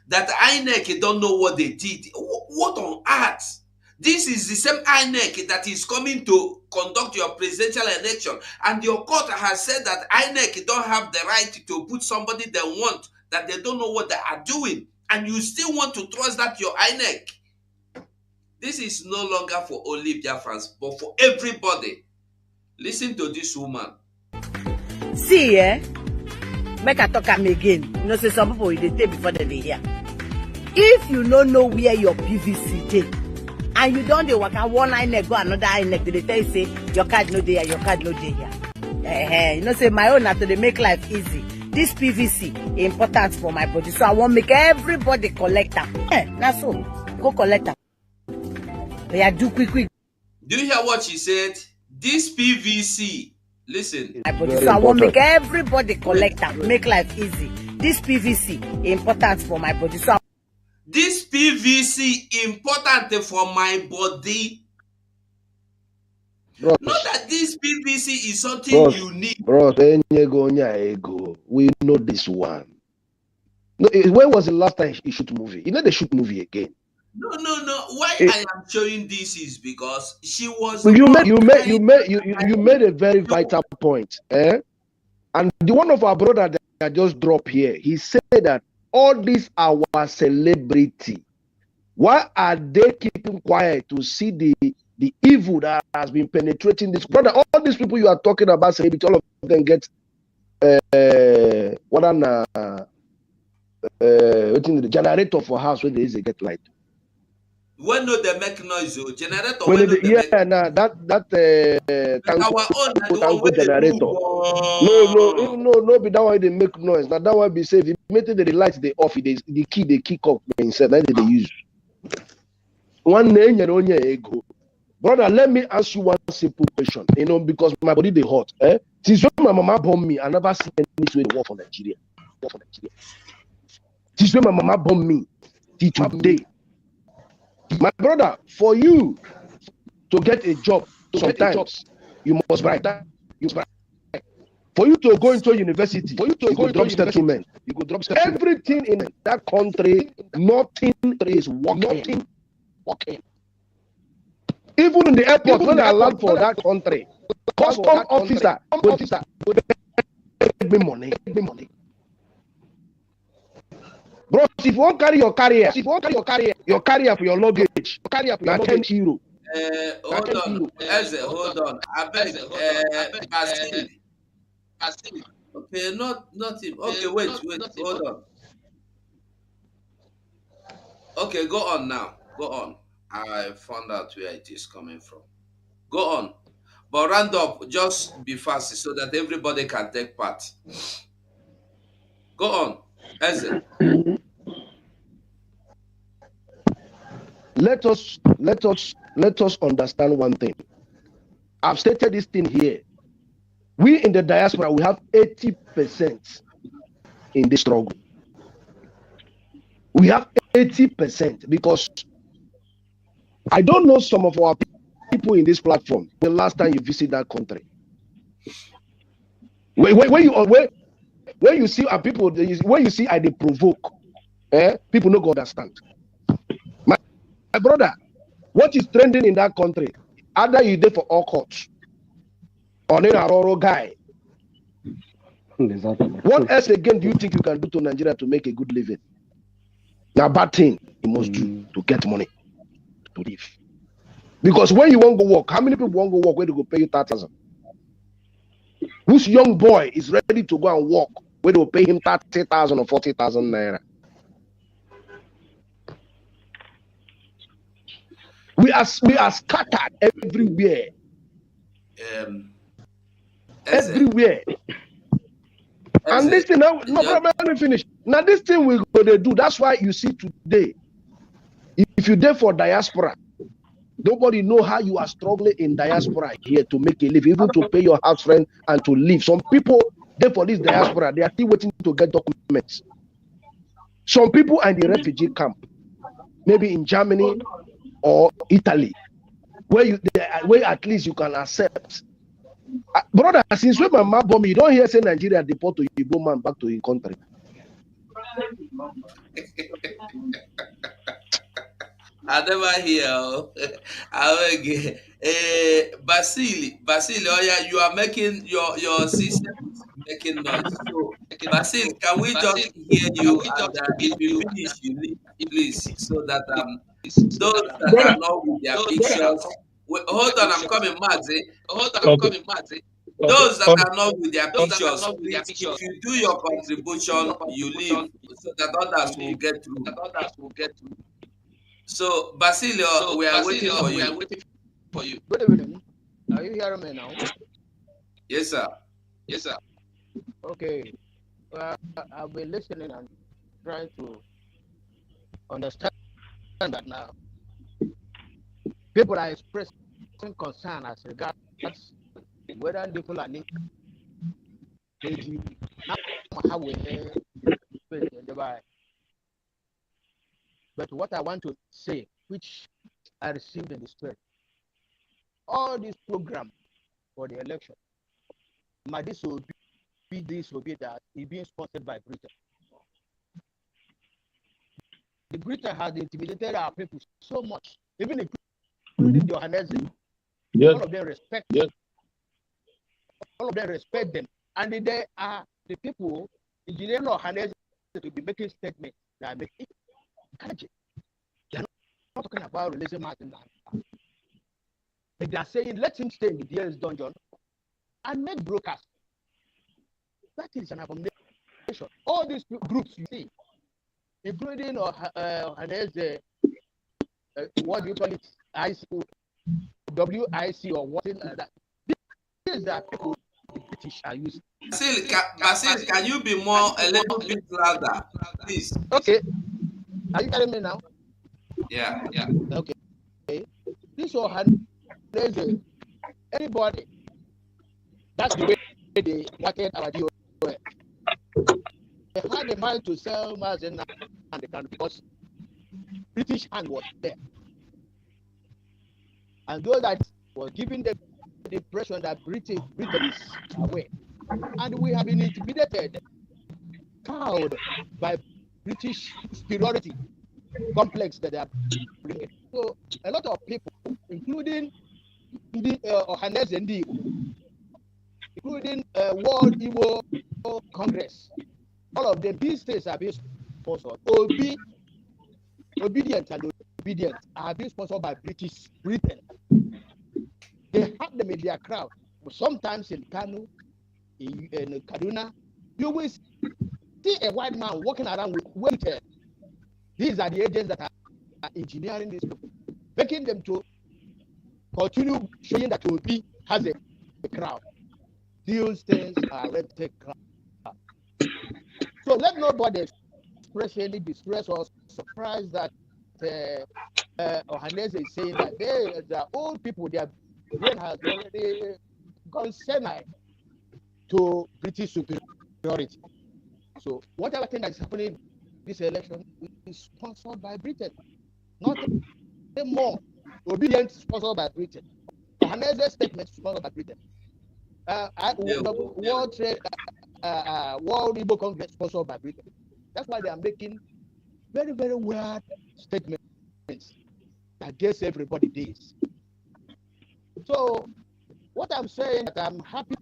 that INEC don't know what they did. What on earth? This is the same INEC that is coming to conduct your presidential election, and your court has said that INEC don't have the right to put somebody they want, that they don't know what they are doing, and you still want to trust that your INEC. This is no longer for only Biafrans, but for everybody. Listen to this woman. See, make I talk am again. You know, say some people they take before they hear. If you don't know where your PVC dey, and you don't dey waka one INEC go another INEC, they tell you say your card no dey here, your card no dey here. You know, say my own na to dey make life easy. This PVC important for my body, so I want make everybody collect am. That's so go collect am. Yeah, do quick. Do you hear what she said? This PVC. Listen. So I want make everybody collect am, make life easy. This PVC important for my body, so this PVC important for my body. Bros, not that this PVC is something unique. Bros, we know this one. No, when was the last time you shoot movie? You know they shoot movie again. No. Why I am showing this is because she was. You made a very vital point, eh? And the one of our brother that just dropped here, he said that all these are our celebrity. Why are they keeping quiet to see the evil that has been penetrating this brother? All these people you are talking about celebrity, all of them get the generator for house when there is a get light. When no they make noise, generator. When that generator. No, be that why they make noise. Now that why be safe. Immediately the lights they off, the key they kick off instead. That they use. One name ego. Brother, let me ask you one simple question. You know, because my body they hot. Since when my mama born me, I never seen any way to work for Nigeria. Since when my mama born me, till today. My brother, for you to get a job, sometimes you must write that. For you to go into university, you go drop settlement. You go drop settlement. Everything in that country, nothing is working. Even in the airport, when I land for that country, custom officer give me money. Bro, if you want carry your carrier, your carrier for your luggage, carrier for your 10 euro. Hold on. I beg. Okay, not him. Okay, wait. Hold on. Okay, go on now. Go on. I found out where it is coming from. Go on. But round up, just be fast so that everybody can take part. Go on. Eze. Let us understand one thing. I've stated this thing here. We in the diaspora, we have 80% in this struggle. We have 80% because I don't know some of our people in this platform the last time you visit that country. When you see our people, when you see how they provoke, people no go understand. My brother, what is trending in that country? Either you did for all courts or then a rural guy. What else again do you think you can do to Nigeria to make a good living? Now, bad thing you must do to get money to live. Because when you won't go work, how many people won't go work where they go pay you 30,000? Whose young boy is ready to go and work where they will pay him 30,000 or 40,000 naira? We are scattered everywhere. Everywhere. And this thing now, no problem, let me finish. Now this thing we're going to do, that's why you see today, if you're there for diaspora, nobody know how you are struggling in diaspora here to make a living, even to pay your house rent and to live. Some people there for this diaspora, they are still waiting to get documents. Some people are in the refugee camp, maybe in Germany or Italy, where at least you can accept. Brother, since when my mom born me, you don't hear say Nigeria deport to Igbo man back to his country. I never hear. Basil, oh yeah, you are making your system is making noise. So, Basil, can we just hear you? And if you finish, you leave, please, so that those that Brother, are not with their pictures. Wait, hold on, I'm coming, Mazi. okay. Those that Okay. are not with their pictures, please, if you do your contribution, you leave, so that others will get through. So, Basilio, we are waiting for you. Good evening. Are you hearing me now? Yes, sir. Okay. I've been listening and trying to understand that now. People are expressing concern as regards whether the Fulani now how we but what I want to say, which I received in the spirit, all this program for the election, this will be that is being sponsored by Britain. The Britain has intimidated our people so much, even including the Johannesburg. Yes. All of them respect. All of them respect them, and they are the people. Nigerian or Johannesburg to be making statements that make it encouraging. They are not talking about releasing Martin. They are saying let him stay in the DL's dungeon and make broadcast. That is an abomination. All these groups you see, including Johannesburg, what do you call it? WIC or what like that. These are people the British are using. Basil, can you be a little bit louder, please? Okay. Are you hearing me now? Yeah. Okay. This Johannesburg, anybody, that's the way they market our DOS. They had the mind to sell Mazen and they can because British hand was there. And those that were giving them the impression that Britain is away. And we have been intimidated, cowed by British superiority complex that they are bringing. So a lot of people, including the Ohanes and including World Igbo Congress, all of them, these states are being sponsored. Obedient and obedient are being sponsored by Britain. They have them in their crowd. Sometimes in Kano, in Kaduna, you will see a white man walking around with waiters. These are the agents that are engineering these people, making them to continue showing that Obi has a crowd. These things are red-tape crowd. So let nobody express any distress or surprise that Ohanese is saying that the old people, their brain has already gone semi to British superiority. So whatever thing that is happening in this election is sponsored by Britain. Nothing more. Obedience sponsored by Britain. Ohanese statement sponsored by Britain. World Trade, World Igbo Congress sponsored by Britain. That's why they are making very, very weird statements against everybody this. So what I'm saying that I'm happy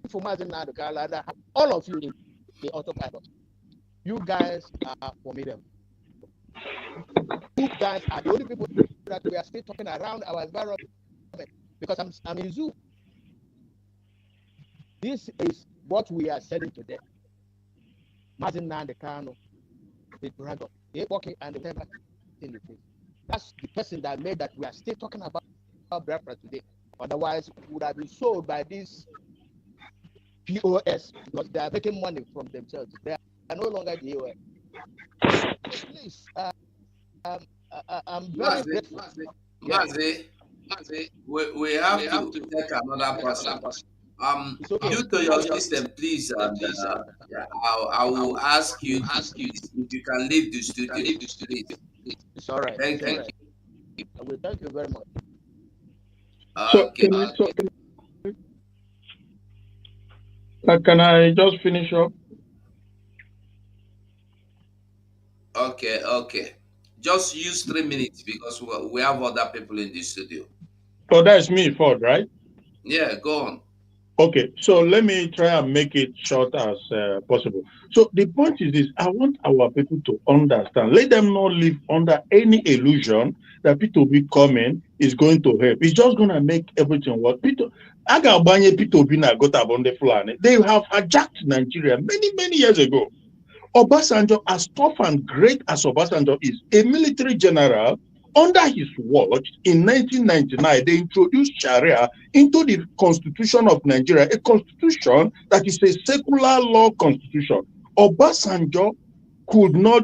for Martin Nadokala and all of you in the autopilot. You guys are formidable. You guys are the only people that we are still talking around our environment because I'm in Zoo. This is what we are selling today. Martin Nadokala, the dragon, the walking and the temper in the face. That's the person that made that we are still talking about Biafra today. Otherwise, we would have been sold by this POS because they are making money from themselves. They are no longer the POS. Please, I'm very grateful. Mazi, we have to take another person. Okay. Due to your system, please, I will ask you if you can leave the studio, please. It's all right. Thank you. I will thank you very much. Okay. Can I just finish up? Okay, okay. Just use 3 minutes because we have other people in the studio. So that's me fault, right? Yeah, go on. Okay, so let me try and make it short as possible. So the point is this: I want our people to understand. Let them not live under any illusion that Peter Obi coming is going to help. It's just going to make everything work. Peter, Agabanye Peter Obi na got abonde Fulani. They have hijacked Nigeria many years ago. Obasanjo, as tough and great as Obasanjo is, a military general, under his watch in 1999, they introduced Sharia into the constitution of Nigeria, a constitution that is a secular law constitution. Obasanjo could not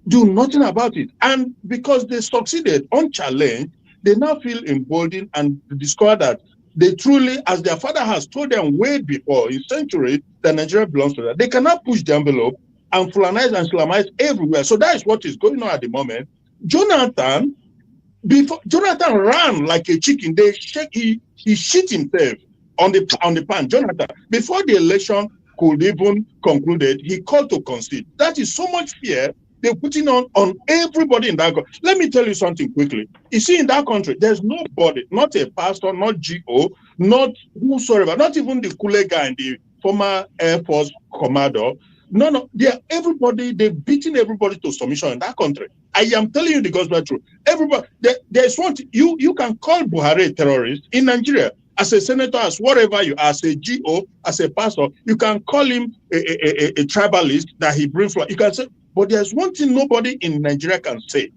do nothing about it. And because they succeeded unchallenged, they now feel emboldened and discover that they truly, as their father has told them way before, in centuries, that Nigeria belongs to them. They cannot push the envelope and Fulanize and Islamize everywhere. So that is what is going on at the moment. Jonathan ran like a chicken. He shit himself on the pan. Jonathan, before the election could even concluded, he called to concede. That is so much fear they're putting on everybody in that country. Let me tell you something quickly. You see, in that country, there's nobody, not a pastor, not GO, not whosoever, not even the Kule guy and the former Air Force commander. No, they've beaten everybody to submission in that country. I am telling you the gospel truth. Everybody, there's one thing, you can call Buhari a terrorist in Nigeria. As a senator, as whatever you are, as a GO, as a pastor, you can call him a tribalist that he brings from. You can say, but there's one thing nobody in Nigeria can say.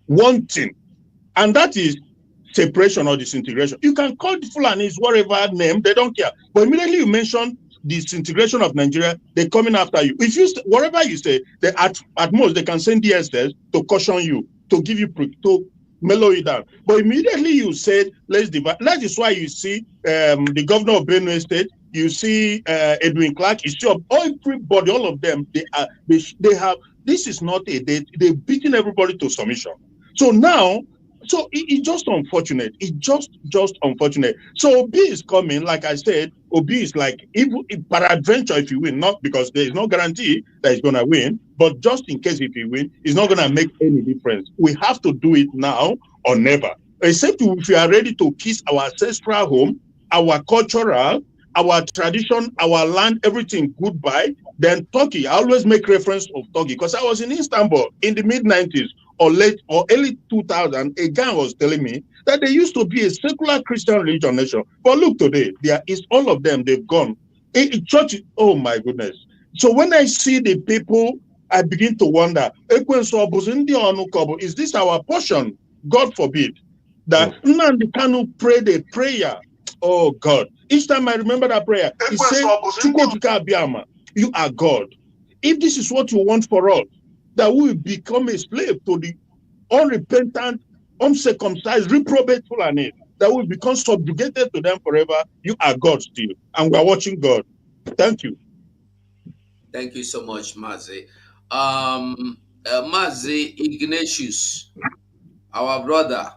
One thing, and that is separation or disintegration. You can call the Fulanis whatever name, they don't care. But immediately you mention disintegration of Nigeria, they're coming after you. If you whatever you say, they at most they can send DSS to caution you, to give you to mellow you down. But immediately you said, let's divide. That is why you see the governor of Benue State, you see Edwin Clark, you see everybody, all of them, they have, this is not a date, they're beating everybody to submission. So now, so it's just unfortunate. It's just unfortunate. So Obi is coming, like I said, Obi is like, if peradventure, if you win, not because there is no guarantee that he's going to win, but just in case if he win, it's not going to make any difference. We have to do it now or never. Except if we are ready to kiss our ancestral home, our cultural, our tradition, our land, everything goodbye, then Turkey. I always make reference of Turkey because I was in Istanbul in the mid-90s. Or early 2000, a guy was telling me that they used to be a secular Christian religion nation. But look today, there is all of them, they've gone. Church, oh my goodness. So when I see the people, I begin to wonder, is this our portion? God forbid. That Nnamdi Kanu prayed a prayer. Oh God. Each time I remember that prayer, he said, you are God. If this is what you want for us, that we will become a slave to the unrepentant, uncircumcised, reprobate Fulani, that will become subjugated to them forever. You are God still, and we are watching God. Thank you. Thank you so much, Mazi. Mazi Ignatius, our brother,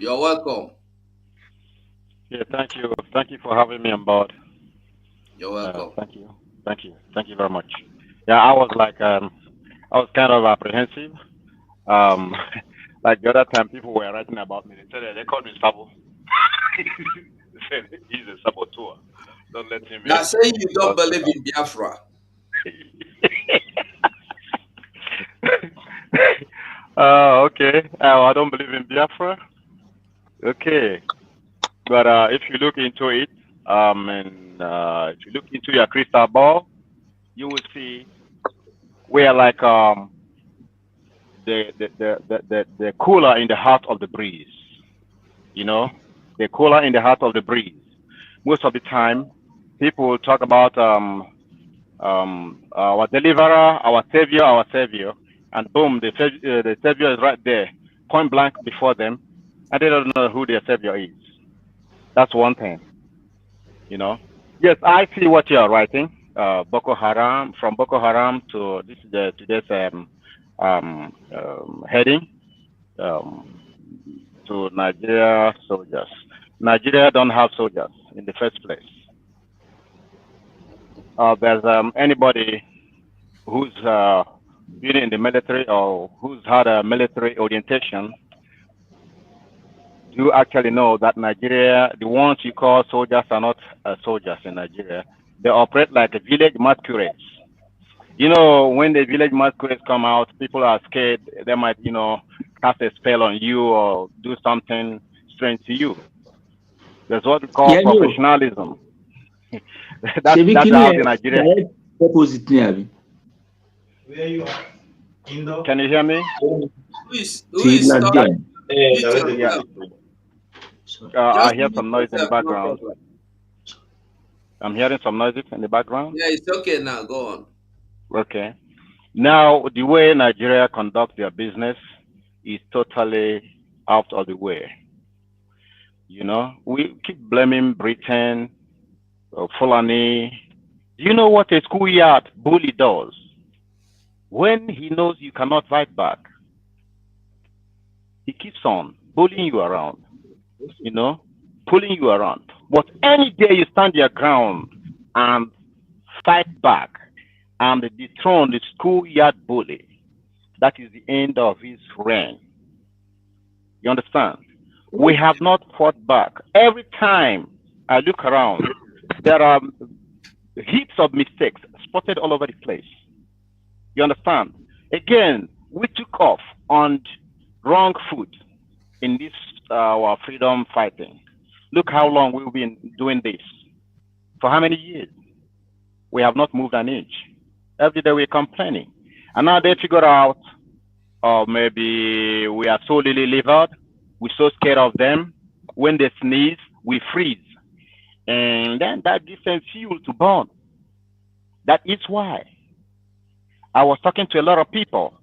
you're welcome. Yeah, thank you. Thank you for having me on board. You're welcome. Thank you very much. Yeah, I was like, I was kind of apprehensive. Like the other time, people were writing about me. They called me Sabo. They said he's a saboteur. Don't let him. Now saying you don't believe in Biafra. Okay. I don't believe in Biafra. Okay, but if you look into it, and if you look into your crystal ball, you will see we are like the cooler in the heart of the breeze. You know, the cooler in the heart of the breeze. Most of the time, people talk about our deliverer, our savior, and boom, the savior is right there, point blank before them, and they don't know who their savior is. That's one thing. You know. Yes, I see what you are writing. Boko Haram, from Boko Haram to today's heading to Nigeria soldiers. Nigeria don't have soldiers in the first place. There's anybody who's been in the military or who's had a military orientation, you actually know that Nigeria, the ones you call soldiers are not soldiers in Nigeria. They operate like a village masquerades. You know, when the village masquerades come out, people are scared. They might, cast a spell on you or do something strange to you. That's what we call professionalism. that's how the Nigerian. Opposite me, where you are? Indo? Can you hear me? Who is talking? Yeah. I hear some noise in the background. I'm hearing some noises in the background. Yeah, it's okay now. Go on. Okay. Now, the way Nigeria conducts their business is totally out of the way. We keep blaming Britain, Fulani. Do you know what a schoolyard bully does? When he knows you cannot fight back, he keeps on bullying you around, pulling you around. But any day you stand your ground and fight back and dethrone the schoolyard bully, that is the end of his reign. You understand? We have not fought back. Every time I look around, there are heaps of mistakes spotted all over the place. You understand? Again, we took off on wrong foot in this our freedom fighting. Look how long we've been doing this. For how many years? We have not moved an inch. Every day we're complaining. And now they figure out, maybe we are so lily-livered, we're so scared of them. When they sneeze, we freeze. And then that gives them fuel to burn. That is why I was talking to a lot of people.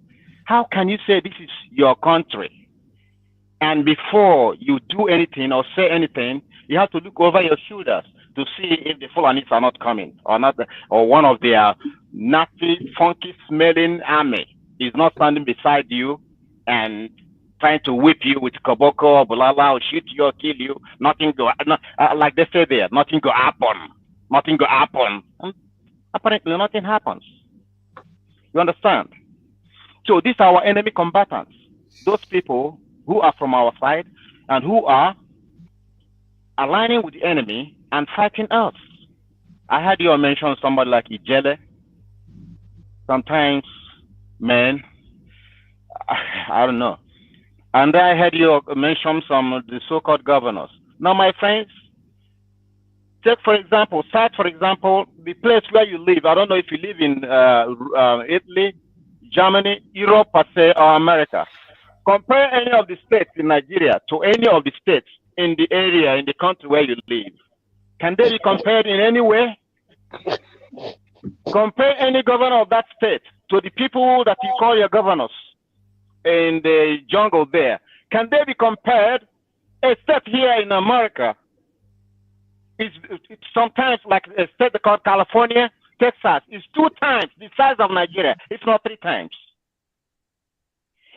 How can you say this is your country? And before you do anything or say anything, you have to look over your shoulders to see if the Fulanis are not coming or not, or one of their nasty, funky smelling army is not standing beside you and trying to whip you with Boko or Bulala or shoot you or kill you. Nothing go, like they say there, nothing go happen. Nothing go happen. And apparently nothing happens. You understand? So these are our enemy combatants. Those people who are from our side and who are aligning with the enemy and fighting us. I heard you mention somebody like Ijele. Sometimes, man, I don't know. And I heard you mention some of the so-called governors. Now, my friends, take for example, the place where you live. I don't know if you live in Italy, Germany, Europe, per se, or America. Compare any of the states in Nigeria to any of the states in the area, in the country where you live. Can they be compared in any way? Compare any governor of that state to the people that you call your governors in the jungle there. Can they be compared? Except here in America, it's sometimes like a state called California, Texas, is 2 times the size of Nigeria, if not 3 times.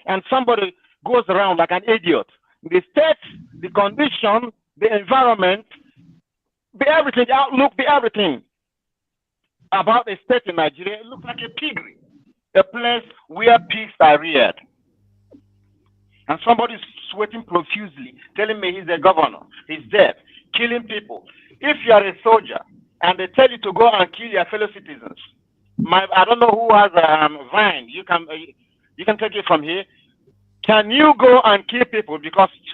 And somebody goes around like an idiot. The state, the condition, the environment, the everything, the outlook, the everything about a state in Nigeria, it looks like a piggery, a place where pigs are reared. And somebody's sweating profusely, telling me he's a governor, he's dead, killing people. If you are a soldier and they tell you to go and kill your fellow citizens, I don't know who has a vine. You can take it from here. Can you go and kill people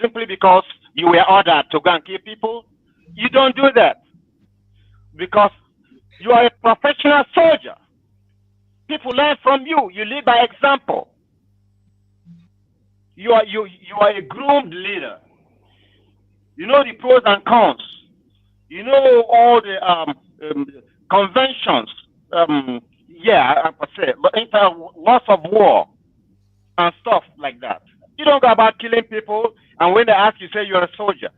simply because you were ordered to go and kill people? You don't do that because you are a professional soldier. People learn from you. You lead by example. You are a groomed leader. You know the pros and cons. You know all the conventions. I say, but lots of war and stuff like that. You don't go about killing people, and when they ask you, say you're a soldier.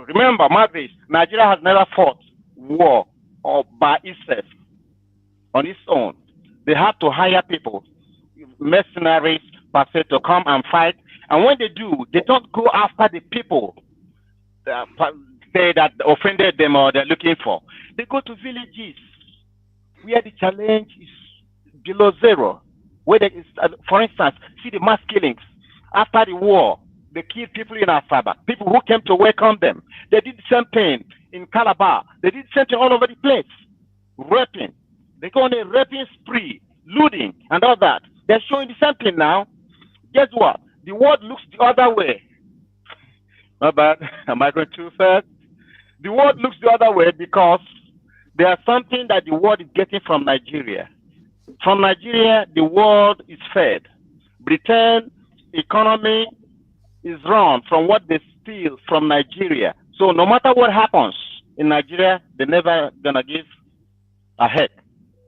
Remember, mark this: Nigeria has never fought war or by itself on its own. They have to hire people, mercenaries, per se, to come and fight. And when they do, they don't go after the people that offended them or they're looking for. They go to villages where the challenge is below zero. Where they, for instance, see the mass killings after the war. They killed people in Asaba, people who came to welcome them. They did the same thing in Calabar. They did the same thing all over the place. Raping. They go on a raping spree, looting, and all that. They're showing the same thing now. Guess what? The world looks the other way. Not bad. Am I going too fast? The world looks the other way because there's something that the world is getting from Nigeria. From Nigeria, the world is fed. Britain economy is run from what they steal from Nigeria. So no matter what happens in Nigeria, they're never gonna give a heck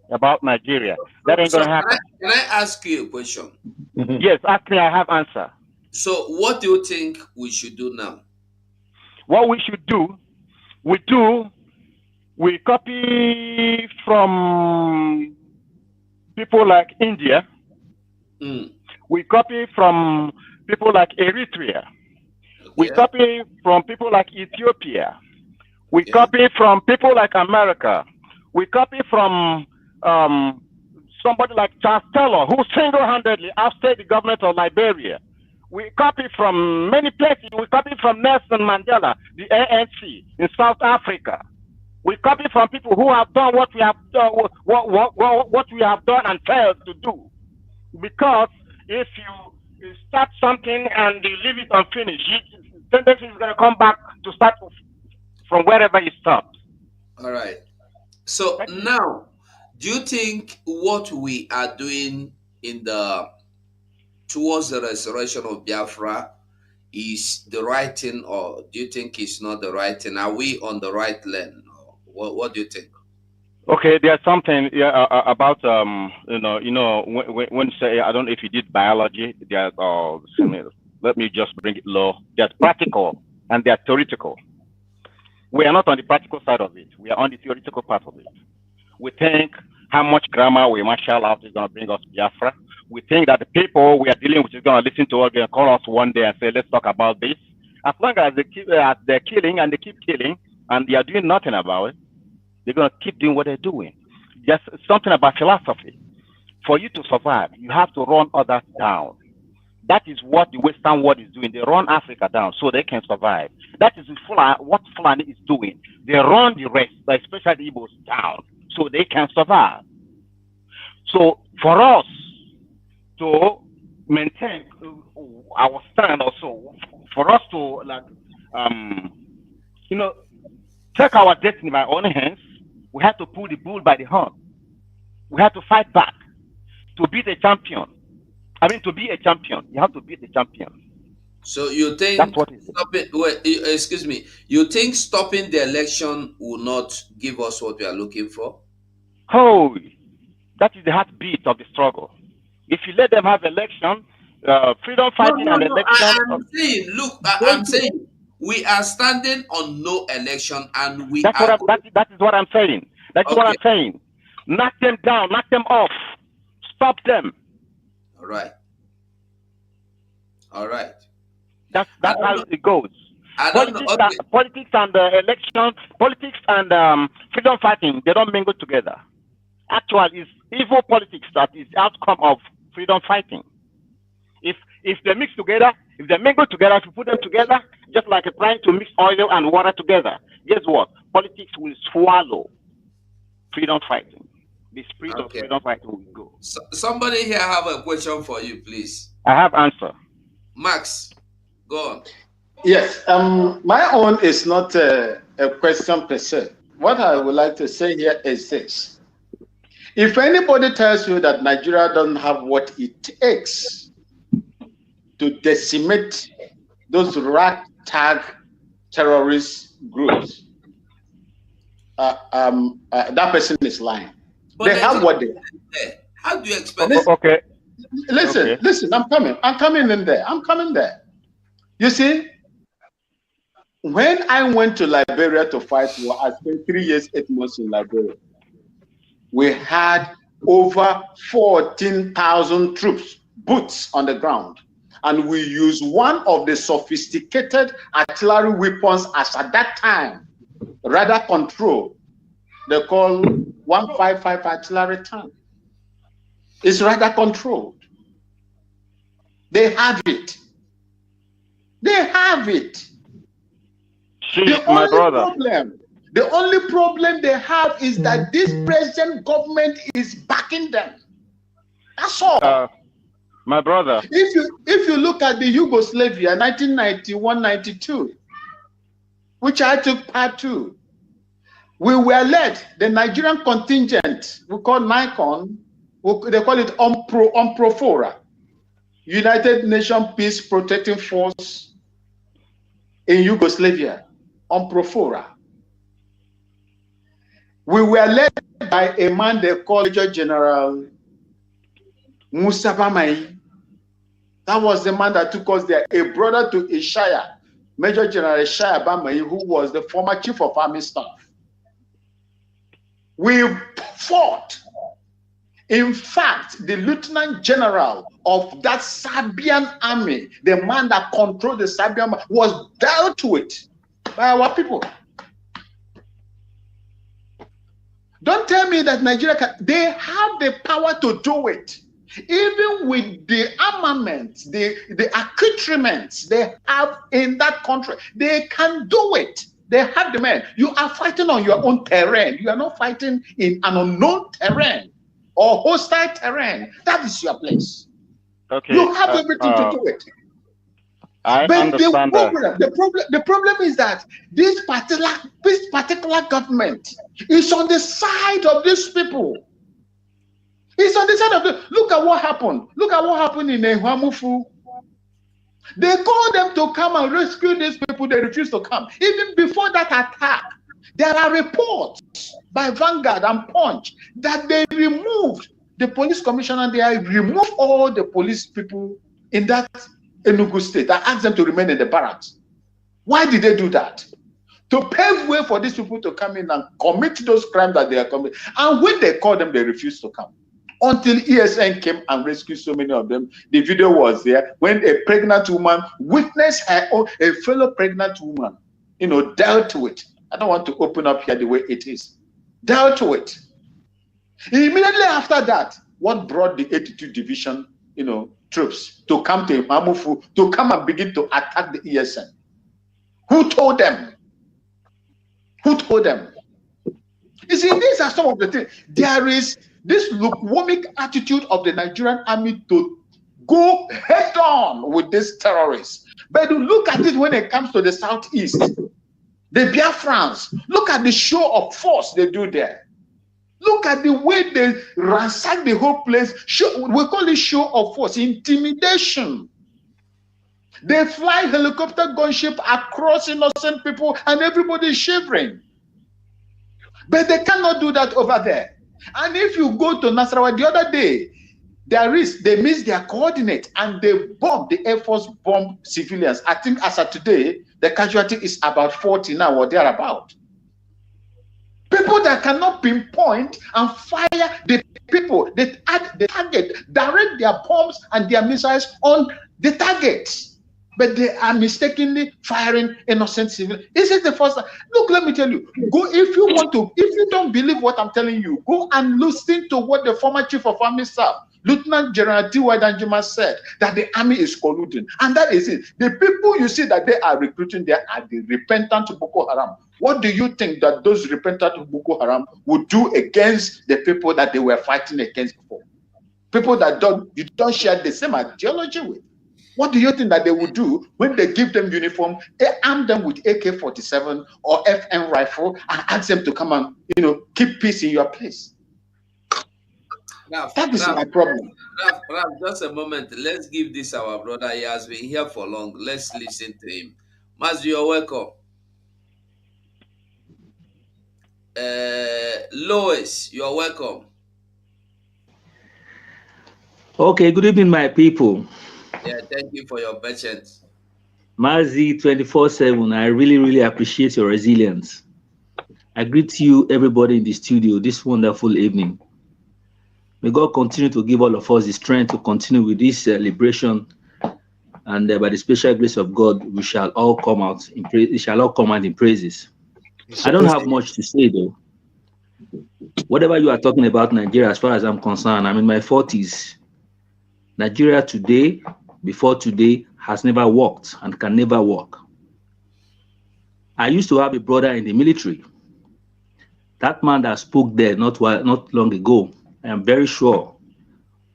about Nigeria. That ain't gonna happen. Can I ask you a question? Yes, ask me, I have answer. So what do you think we should do now? What we should do, we copy from people like India. We copy from people like Eritrea. We copy from people like Ethiopia. We copy from people like America. We copy from somebody like Charles Taylor, who single-handedly ousted the government of Liberia. We copy from many places. We copy from Nelson Mandela, the ANC in South Africa. We copy from people who have done what we have done, what we have done and failed to do. Because if you start something and you leave it unfinished, tendency is going to come back to start from wherever you stopped. All right. So now, do you think what we are doing towards the restoration of Biafra is the right thing, or do you think it's not the right thing? Are we on the right lane? What do you think? Okay, there's something about when you say, I don't know if you did biology. There's let me just bring it low. There's practical and there's theoretical. We are not on the practical side of it. We are on the theoretical part of it. We think how much grammar we marshal out is going to bring us Biafra. We think that the people we are dealing with is going to listen to us, going to call us one day and say, let's talk about this. As long as they're killing and they keep killing and they are doing nothing about it, they're going to keep doing what they're doing. Just something about philosophy. For you to survive, you have to run others down. That is what the Western world is doing. They run Africa down so they can survive. That is what Fulani is doing. They run the rest, especially the Igbos, down so they can survive. So for us to maintain our stand also, for us to take our destiny by our own hands, we have to pull the bull by the horn. We have to fight back to be the champion. I mean, to be a champion, you have to be the champion. So you think that's what is excuse me, you think stopping the election will not give us what we are looking for? Oh, that is the heartbeat of the struggle. If you let them have election, freedom fighting and election. I'm saying we are standing on no election, and that is what I'm saying. That's what I'm saying. Knock them down, knock them off, stop them. All right. All right. That's how it goes. Politics and election, politics and freedom fighting, they don't mingle together. Actually, it's evil politics that is the outcome of freedom fighting. If they mix together, if they mingle together, if you put them together, just like trying to mix oil and water together, guess what? Politics will swallow freedom fighting. The spirit of freedom fighting will go. So, somebody here have a question for you, please. I have answer. Max, go on. Yes, my own is not a question per se. What I would like to say here is this. If anybody tells you that Nigeria doesn't have what it takes to decimate those ragtag terrorist groups, that person is lying. But they have what they have. How do you expect Okay. Listen, I'm coming in there. I'm coming there. You see, when I went to Liberia to fight war, I spent 3 years, 8 months in Liberia. We had over 14,000 troops, boots on the ground. And we used one of the sophisticated artillery weapons as at that time, radar control. They call 155 artillery tank. is rather controlled. They have it. They have it. The only problem they have is that this present government is backing them. That's all. My brother. If you look at the Yugoslavia 1991-92, which I took part to, we were led, the Nigerian contingent, we call NICON, they call it UNPROFORA, United Nations Peace Protecting Force in Yugoslavia, UNPROFORA. We were led by a man they call Major General Musa Bamai. That was the man that took us there, a brother to Ishaya, Major General Ishaya Bamai, who was the former Chief of Army Staff. We fought. In fact, the Lieutenant General of that Serbian army, the man that controlled the Serbian army, was dealt with by our people. Don't tell me that Nigeria they have the power to do it. Even with the armaments, the accoutrements they have in that country, they can do it. They have the men. You are fighting on your own terrain. You are not fighting in an unknown terrain or hostile terrain. That is your place. Okay. You have everything to do it. I understand the problem is that this particular government is on the side of these people. It's on the side of the. Look at what happened. Look at what happened in Ehuamufu. They called them to come and rescue these people. They refused to come. Even before that attack, there are reports by Vanguard and Punch that they removed the police commissioner. They removed all the police people in that Enugu state. I asked them to remain in the barracks. Why did they do that? To pave way for these people to come in and commit those crimes that they are committing. And when they called them, they refused to come. Until ESN came and rescued so many of them. The video was there when a pregnant woman witnessed her own, a fellow pregnant woman, dealt with it. I don't want to open up here the way it is. Dealt with it. Immediately after that, what brought the 82 Division, troops to come to Mamufu, to come and begin to attack the ESN? Who told them? Who told them? You see, these are some of the things. There is this lukewarm attitude of the Nigerian army to go head on with these terrorists. But look at it when it comes to the southeast. The Biafrans, look at the show of force they do there. Look at the way they ransack the whole place. We call it show of force, intimidation. They fly helicopter gunship across innocent people and everybody is shivering. But they cannot do that over there. And if you go to Nasarawa the other day, they missed their coordinate and they bombed, the Air Force bombed civilians. I think as of today, the casualty is about 40 now or thereabout. People that cannot pinpoint and fire the people, the target, direct their bombs and their missiles on the targets. But they are mistakenly firing innocent civilians. This is the first time. Look, let me tell you. Go if you don't believe what I'm telling you, go and listen to what the former Chief of Army Staff, Lieutenant General T.Y. Danjuma, said, that the army is colluding. And that is it. The people you see that they are recruiting there are the repentant Boko Haram. What do you think that those repentant Boko Haram would do against the people that they were fighting against before? People that you don't share the same ideology with. What do you think that they would do when they give them uniform, they arm them with AK-47 or FN rifle and ask them to come and, keep peace in your place? That is my problem. Raf, just a moment. Let's give this our brother. He has been here for long. Let's listen to him. Mazu, you're welcome. Lois, you're welcome. Okay, good evening, my people. Yeah, thank you for your patience. Mazi 24/7, I really, really appreciate your resilience. I greet you, everybody in the studio, this wonderful evening. May God continue to give all of us the strength to continue with this liberation, and by the special grace of God, we shall all come out in praise. We shall all come out in praises. I don't have much to say though. Whatever you are talking about Nigeria, as far as I'm concerned, I'm in my 40s. Nigeria today, before today, has never worked and can never work. I used to have a brother in the military. That man that spoke there not long ago, I am very sure,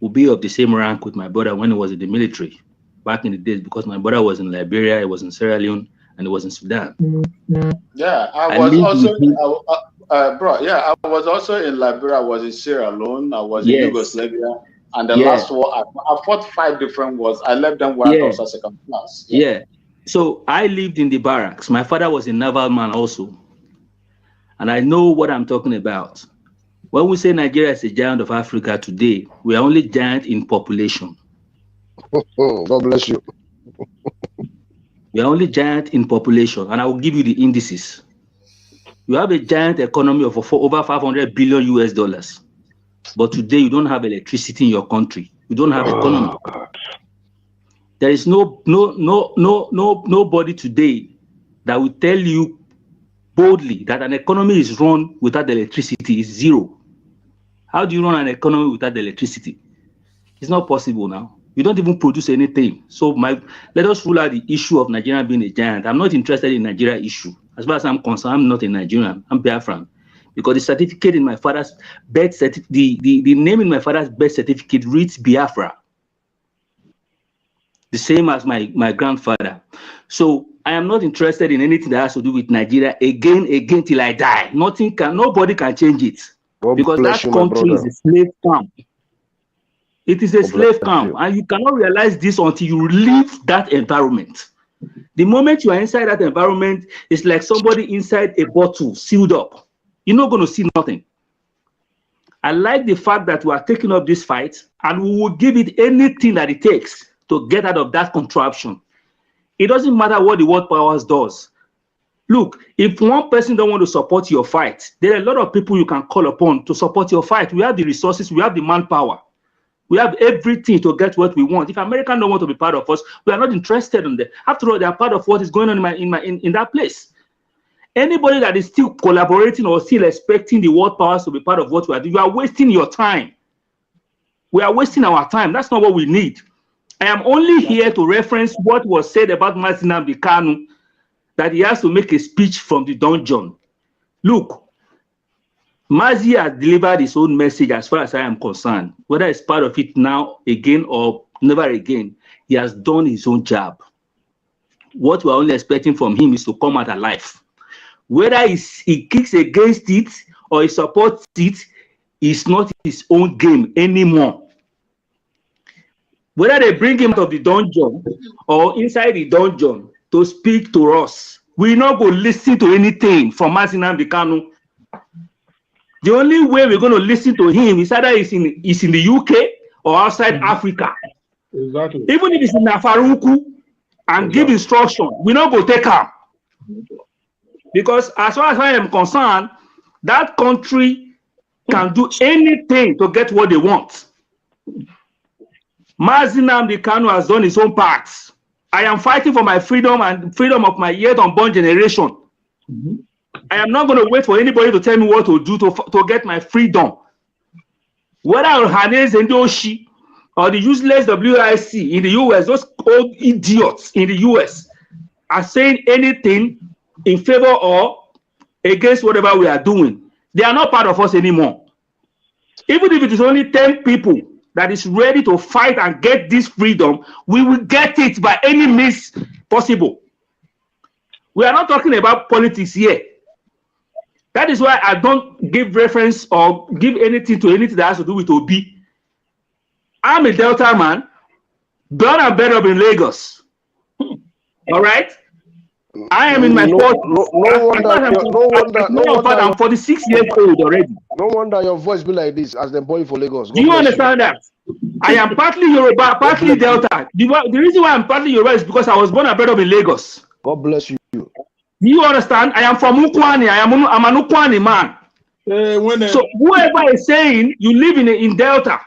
will be of the same rank with my brother when he was in the military back in the days, because my brother was in Liberia, he was in Sierra Leone, and he was in Sudan. Yeah, I was also, bro. Yeah, I was also in Liberia. I was in Sierra Leone. I was in Yugoslavia, and the last war, I fought 5 different wars. I left them while I was a second class. Yeah. So I lived in the barracks. My father was a naval man also, and I know what I'm talking about. When we say Nigeria is a giant of Africa today, we are only giant in population. God bless you. We are only giant in population, and I will give you the indices. You have a giant economy of over 500 billion US dollars, but today you don't have electricity in your country. You don't have economy. There is nobody today that will tell you boldly that an economy is run without electricity. Is zero. How do you run an economy without electricity? It's not possible now. You don't even produce anything. So let us rule out the issue of Nigeria being a giant. I'm not interested in Nigeria issue. As far as I'm concerned, I'm not a Nigerian. I'm Biafran. Because the certificate in my father's birth certificate, the name in my father's birth certificate reads Biafra. The same as my grandfather. So I am not interested in anything that has to do with Nigeria again till I die. Nobody can change it. Because that country is a slave camp. It is a slave camp, and you cannot realize this until you leave that environment. The moment you are inside that environment, it's like somebody inside a bottle sealed up. You're not going to see nothing. I like the fact that we are taking up this fight, and we will give it anything that it takes to get out of that contraption. It doesn't matter what the world powers does. Look, if one person don't want to support your fight, there are a lot of people you can call upon to support your fight. We have the resources, we have the manpower. We have everything to get what we want. If Americans don't want to be part of us, we are not interested in them. After all, they are part of what is going on in that place. Anybody that is still collaborating or still expecting the world powers to be part of what we are doing, you are wasting your time. We are wasting our time. That's not what we need. I am only here to reference what was said about Mazi Nnamdi Kanu, that he has to make a speech from the dungeon. Look, Mazi has delivered his own message as far as I am concerned. Whether it's part of it now, again, or never again, he has done his own job. What we're only expecting from him is to come out alive. Whether he kicks against it or he supports it, is not his own game anymore. Whether they bring him out of the dungeon or inside the dungeon to speak to us, we're not going to listen to anything from Mazi Nnamdi Kanu. The only way we're going to listen to him is either he's in the UK or outside Africa. Exactly. Even if it's in Afaruku and give instruction, we're not going to take him. Because as far as I am concerned, that country can do anything to get what they want. Mazi Nnamdi Kanu has done his own part. I am fighting for my freedom and freedom of my yet unborn generation. I am not going to wait for anybody to tell me what to do to get my freedom. Whether Hanez Ndoshi or the useless WIC in the US, those old idiots in the US are saying anything in favor or against whatever we are doing, they are not part of us anymore. Even if it is only 10 people that is ready to fight and get this freedom, we will get it by any means possible. We are not talking about politics here. That is why I don't give reference or give anything to anything that has to do with Obi. I'm a Delta man, born and bred up in Lagos. All right? I am in my 40s. I'm 46 years old already. No wonder your voice be like this as the boy for Lagos. Do you understand that? I am partly Yoruba, partly Delta. The reason why I'm partly Yoruba is because I was born and bred up in Lagos. God bless you. Do you understand? I am from Ukwani. I'm an Ukwani man. So whoever is saying you live in Delta,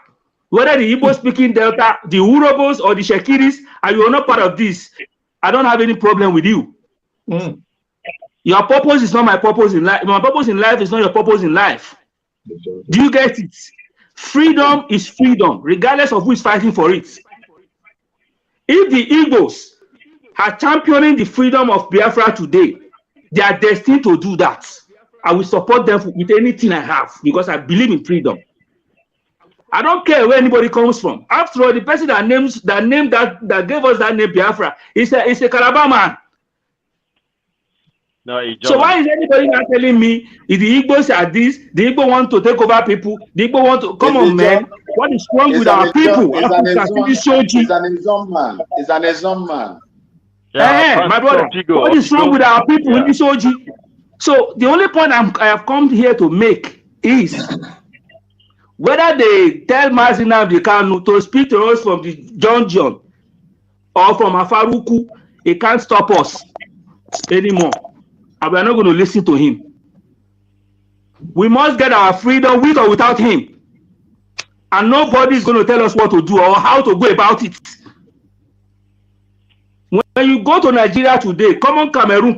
whether the Igbo speaking Delta, the Urobos or the Shekiris, and you are not part of this, I don't have any problem with you. Your purpose is not my purpose in life. My purpose in life is not your purpose in life. Do you get it? Freedom is freedom, regardless of who is fighting for it. If the Igbos are championing the freedom of Biafra today, they are destined to do that. I will support them with anything I have because I believe in freedom. I don't care where anybody comes from. After all, the person that gave us that name Biafra is a Calabar man. No, so why is anybody not telling me if the Igbos are this, the Igbo want to take over people, the Igbo want to come on, man? What is wrong with our people? He's an Islam man. He's an Islam man. Yeah, my brother, what is wrong with our people in this OG? So the only point I have come here to make is whether they tell Mazina Abdikanu to speak to us from the John or from Afaruku, it can't stop us anymore. And we are not going to listen to him. We must get our freedom with or without him. And nobody is going to tell us what to do or how to go about it. When you go to Nigeria today, common Cameroon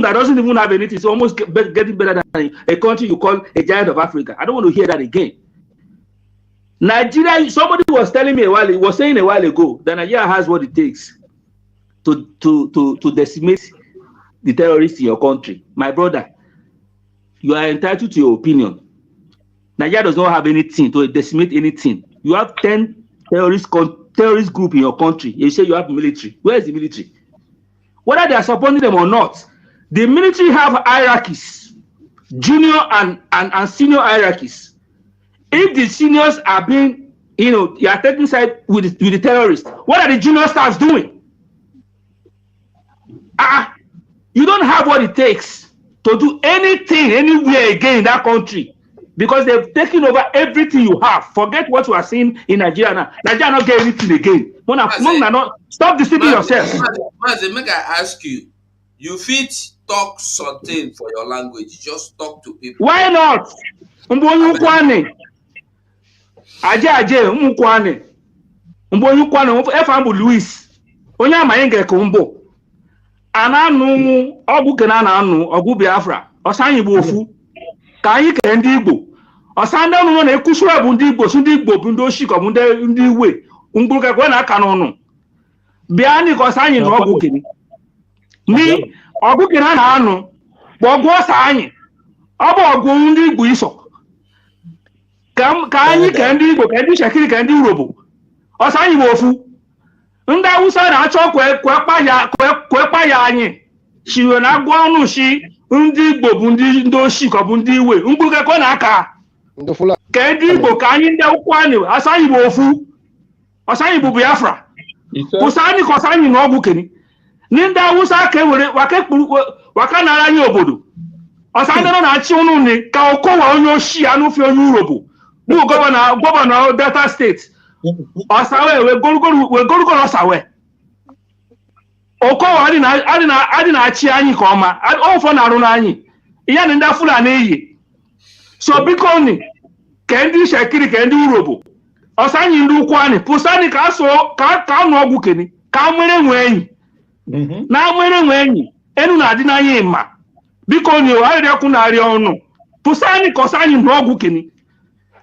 that doesn't even have anything, it's almost getting better than a country you call a giant of Africa. I don't want to hear that again. Nigeria, somebody was telling me a while ago that Nigeria has what it takes to decimate the terrorists in your country. My brother, you are entitled to your opinion. Nigeria does not have anything to decimate anything. You have 10 terrorist group in your country. You say you have military. Where is the military? Whether they are supporting them or not, the military have hierarchies, junior and senior hierarchies. If the seniors are being, you are taking side with the terrorists, what are the junior staffs doing? You don't have what it takes to do anything anywhere again in that country because they've taken over everything you have. Forget what you are seeing in Nigeria now. Nigeria not get anything again. Stop deceiving yourself. Mazi, make I ask you, you fit talk something for your language, just talk to people. Why not? Aje umukwane. Mbonyukwane efambu Louis. Onya mayenge kumbo. Ananu ogu kenana anu ogu Biafra. Osanyi bu ofu. Ka anyi ke ndi Igbo. Osanda nu na ekusura bu ndi Igbo, ndi Igbo bu ndo shiko bu ndi Iwe. Ngburuka kwa na aka n'onu. Bia ni ko sanyi no ogu keni. Ni ogu kenana anu bu ogu osanyi. Obu ogu ndi Igbo iso. Ka anyị ka ndị Igbo ka ndị Shekiri ka ndị Urobo ọsọ anyị bụ ofu ndị Awụsa na-achọ kwekpa ya anyị shiwe na agwa ọnụ shi ndị Igbo bụ ndị oshi ka ọ bụ ndị Iwe mkpụrụkekọ na aka ka ndị Igbo ka anyị ndị akwụkwọ anyị ọsọ anyị bụ ofu ọsọ anyị bụ Biafra kwụsị anyị ka ọsọ anyị na ọgwụ keni ndị Awụsa ka ewere waka nara anyị obodo ọsọ ndị nọ na-achị ụnụ ni ka ọkọwa onye oshi anụfe onye Urobo bụ gọvanọ Delta steeti ọsawe we gorugoro ọsawe okowa adị na-achị anyị ka ọma ọfọ na-arụ n'anyị ihe na ndị Fulani iyi so biko ni ka ndị Shekiri ka ndị Urobo ọsa anyị ndị ukwu anyị pụsa anyị ka anụ ọgwụ keni ka nwere nwe enyi na nwere nwe enyi enu na-adị n'anya mma biko ni arịrịọkụ na-arịa ọnụ pụsa anyị ka ọsa anyị nụ ọgwụ keni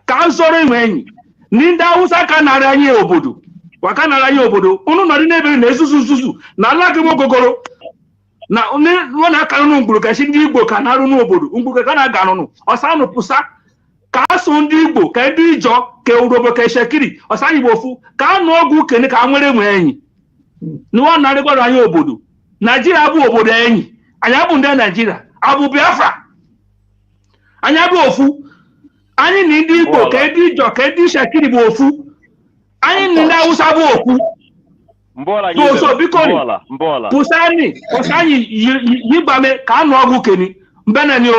ka nzọrọ enwe enyi ndị Awụsa ka narị anyị obodo waka narị anyị obodo unu nọdị n'ebe na ezuzu na ala gị ogogoro na ọ na-aka nụ mgburu kachi ndị Igbo ka na-arụ n'obodo mgburu ka na-aga nụnụ ọsa nụ pụsa ka asụ ndị Igbo ka ndị Ijọ ka Urobo ka Shekiri ọsa anyị bụ ofu ka anụ ọgwụ kene ka nwere enwe enyi nwa narịgwara anyị obodo Naijiria bụ obodo enyi anyị abụ ndị Naijiria abụ Biafra anyị abụ ofu anyị na ndị Igbo ka ndị Ijọ ka ndị Shekiri bụ ofu anyị na ndị Awụsa bụ ofu so biko pụsa anyị yigbame ka anụ ọgwụ keni mbeneni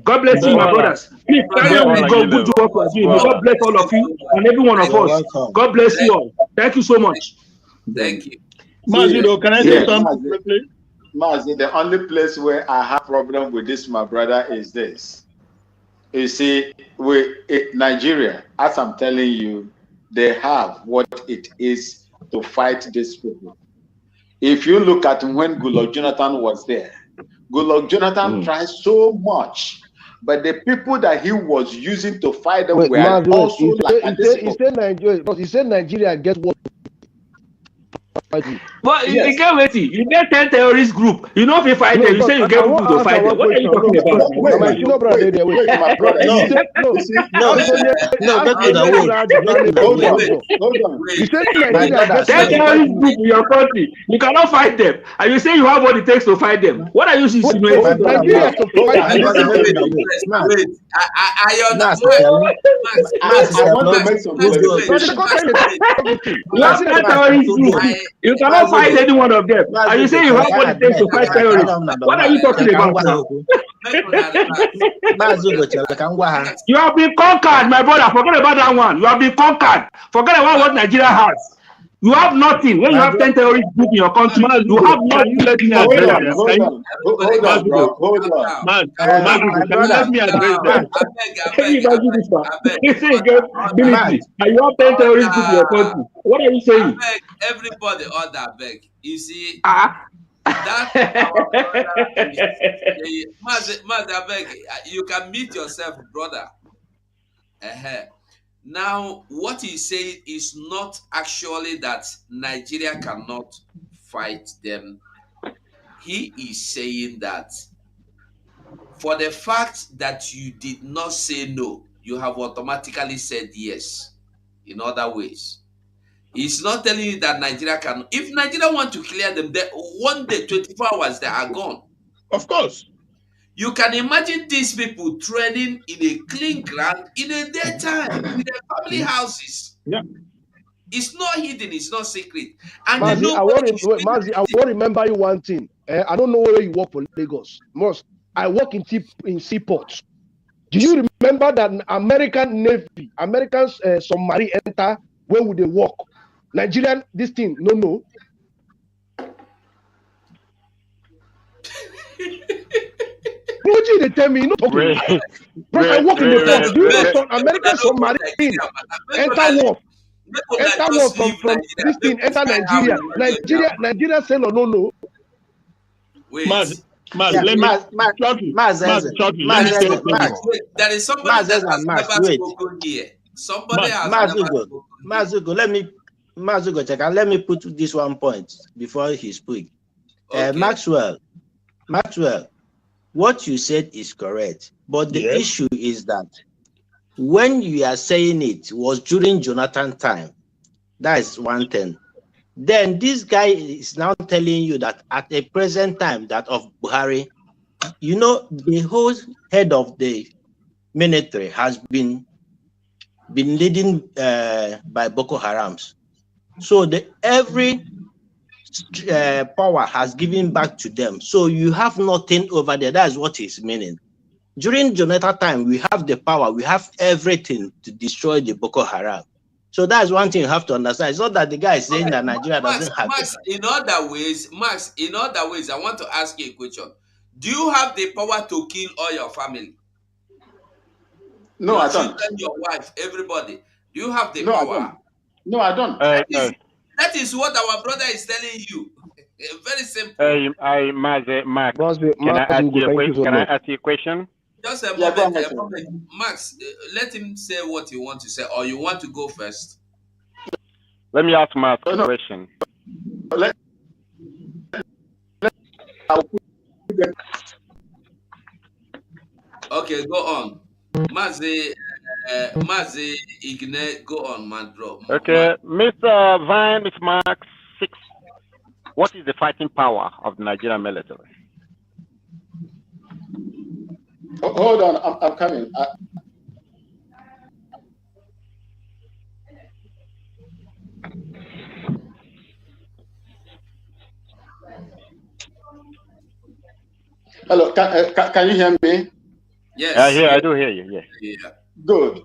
God bless you my brothers. Please carry on with good work for you. God bless all of you and every one of us. God bless you all. Thank you so much. Thank you. Mazi, can I say something quickly? Mazi, the only place where I have problem with this, my brother, is this. You see, Nigeria, as I'm telling you, they have what it is to fight these people. If you look at when Goodluck Jonathan was there, Goodluck Jonathan tried so much but the people that he was using to fight them were Mazi, also he said Nigeria get what. But you get waiting. You get 10 terrorist group. You know if you fight them, you say you get people to fight them. What are you talking about? Wait, my brother. No, You said Nigeria get terrorist group in your country. You cannot fight them, and you say you have what it takes to fight them. What are you insinuating? Nigeria to fight them. You cannot fight any one of them. And you say you have what it takes to fight terrorists. What are you talking about now? You have been conquered, my brother. Forget about that one. You have been conquered. Forget about what Nigeria has. You have nothing. When you have 10 terrorist groups in your country, you have nothing. Hold on. Let me address that. Can you imagine this one? You say you get military, and you have 10 terrorist groups in your country. What are you saying? Everybody order, beg. You see, you can meet yourself, brother. Now, what he's saying is not actually that Nigeria cannot fight them. He is saying that for the fact that you did not say no, you have automatically said yes in other ways. He's not telling you that Nigeria can. If Nigeria want to clear them, one day, 24 hours, they are gone. Of course. You can imagine these people training in a clean ground in a daytime in their family houses. Yeah. It's not hidden, it's not secret. And Mazi, I want to remember you one thing. I don't know where you work for Lagos. I work in seaports. Do you remember that American Navy, American submarine enter, where would they work? Nigerian, this thing, no. What did they tell me? You know, I work in the port. Do you know some American submarine enter war from this thing, enter Nigeria. Nigeria say no. Wait. There is somebody that has never spoken here. Somebody has never spoken. Mazugo, let me put this one point before he speaks. Okay. Maxwell, what you said is correct, but the issue is that when you are saying it was during Jonathan time, that is one thing. Then this guy is now telling you that at the present time, that of Buhari, you know, the whole head of the military has been leading by Boko Harams. So every power has given back to them. So you have nothing over there. That is what he's meaning. During Jonathan time, we have the power, we have everything to destroy the Boko Haram. So that's one thing you have to understand. It's not that the guy is saying that Nigeria doesn't have Max, in other ways, I want to ask you a question. Do you have the power to kill all your family? No, I don't. Your wife, everybody. Do you have the power? No, I don't. That is what our brother is telling you. Very simple. Max, can I ask you a question? Just a moment. Max, let him say what you want to say, or you want to go first? Let me ask Max a question. Okay, go on. Mazi Igne, go on, man, bro. Okay, Mr. Vine, Mr. Max 6. What is the fighting power of the Nigerian military? Hold on, I'm coming. Hello, can you hear me? Yes. I do hear you. Yeah. Good.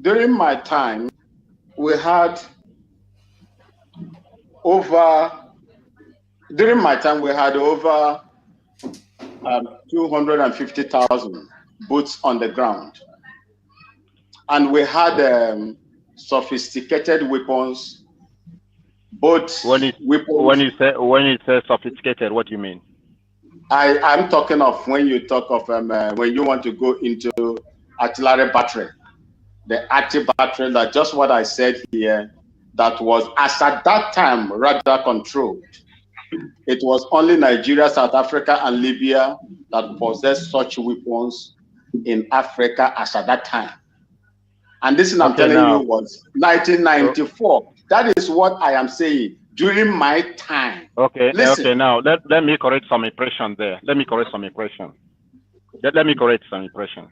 During my time, we had over 250,000 boots on the ground, and we had sophisticated weapons. When you say sophisticated, what do you mean? I'm talking of when you talk of when you want to go into artillery battery, the artillery battery, that just what I said here, that was as at that time rather controlled. It was only Nigeria, South Africa, and Libya that possessed such weapons in Africa as at that time. And this, I'm telling you, was 1994. That is what I am saying. During my time. Okay. Listen. Okay. Now let me correct some impression there. Let me correct some impression. Let me correct some impression.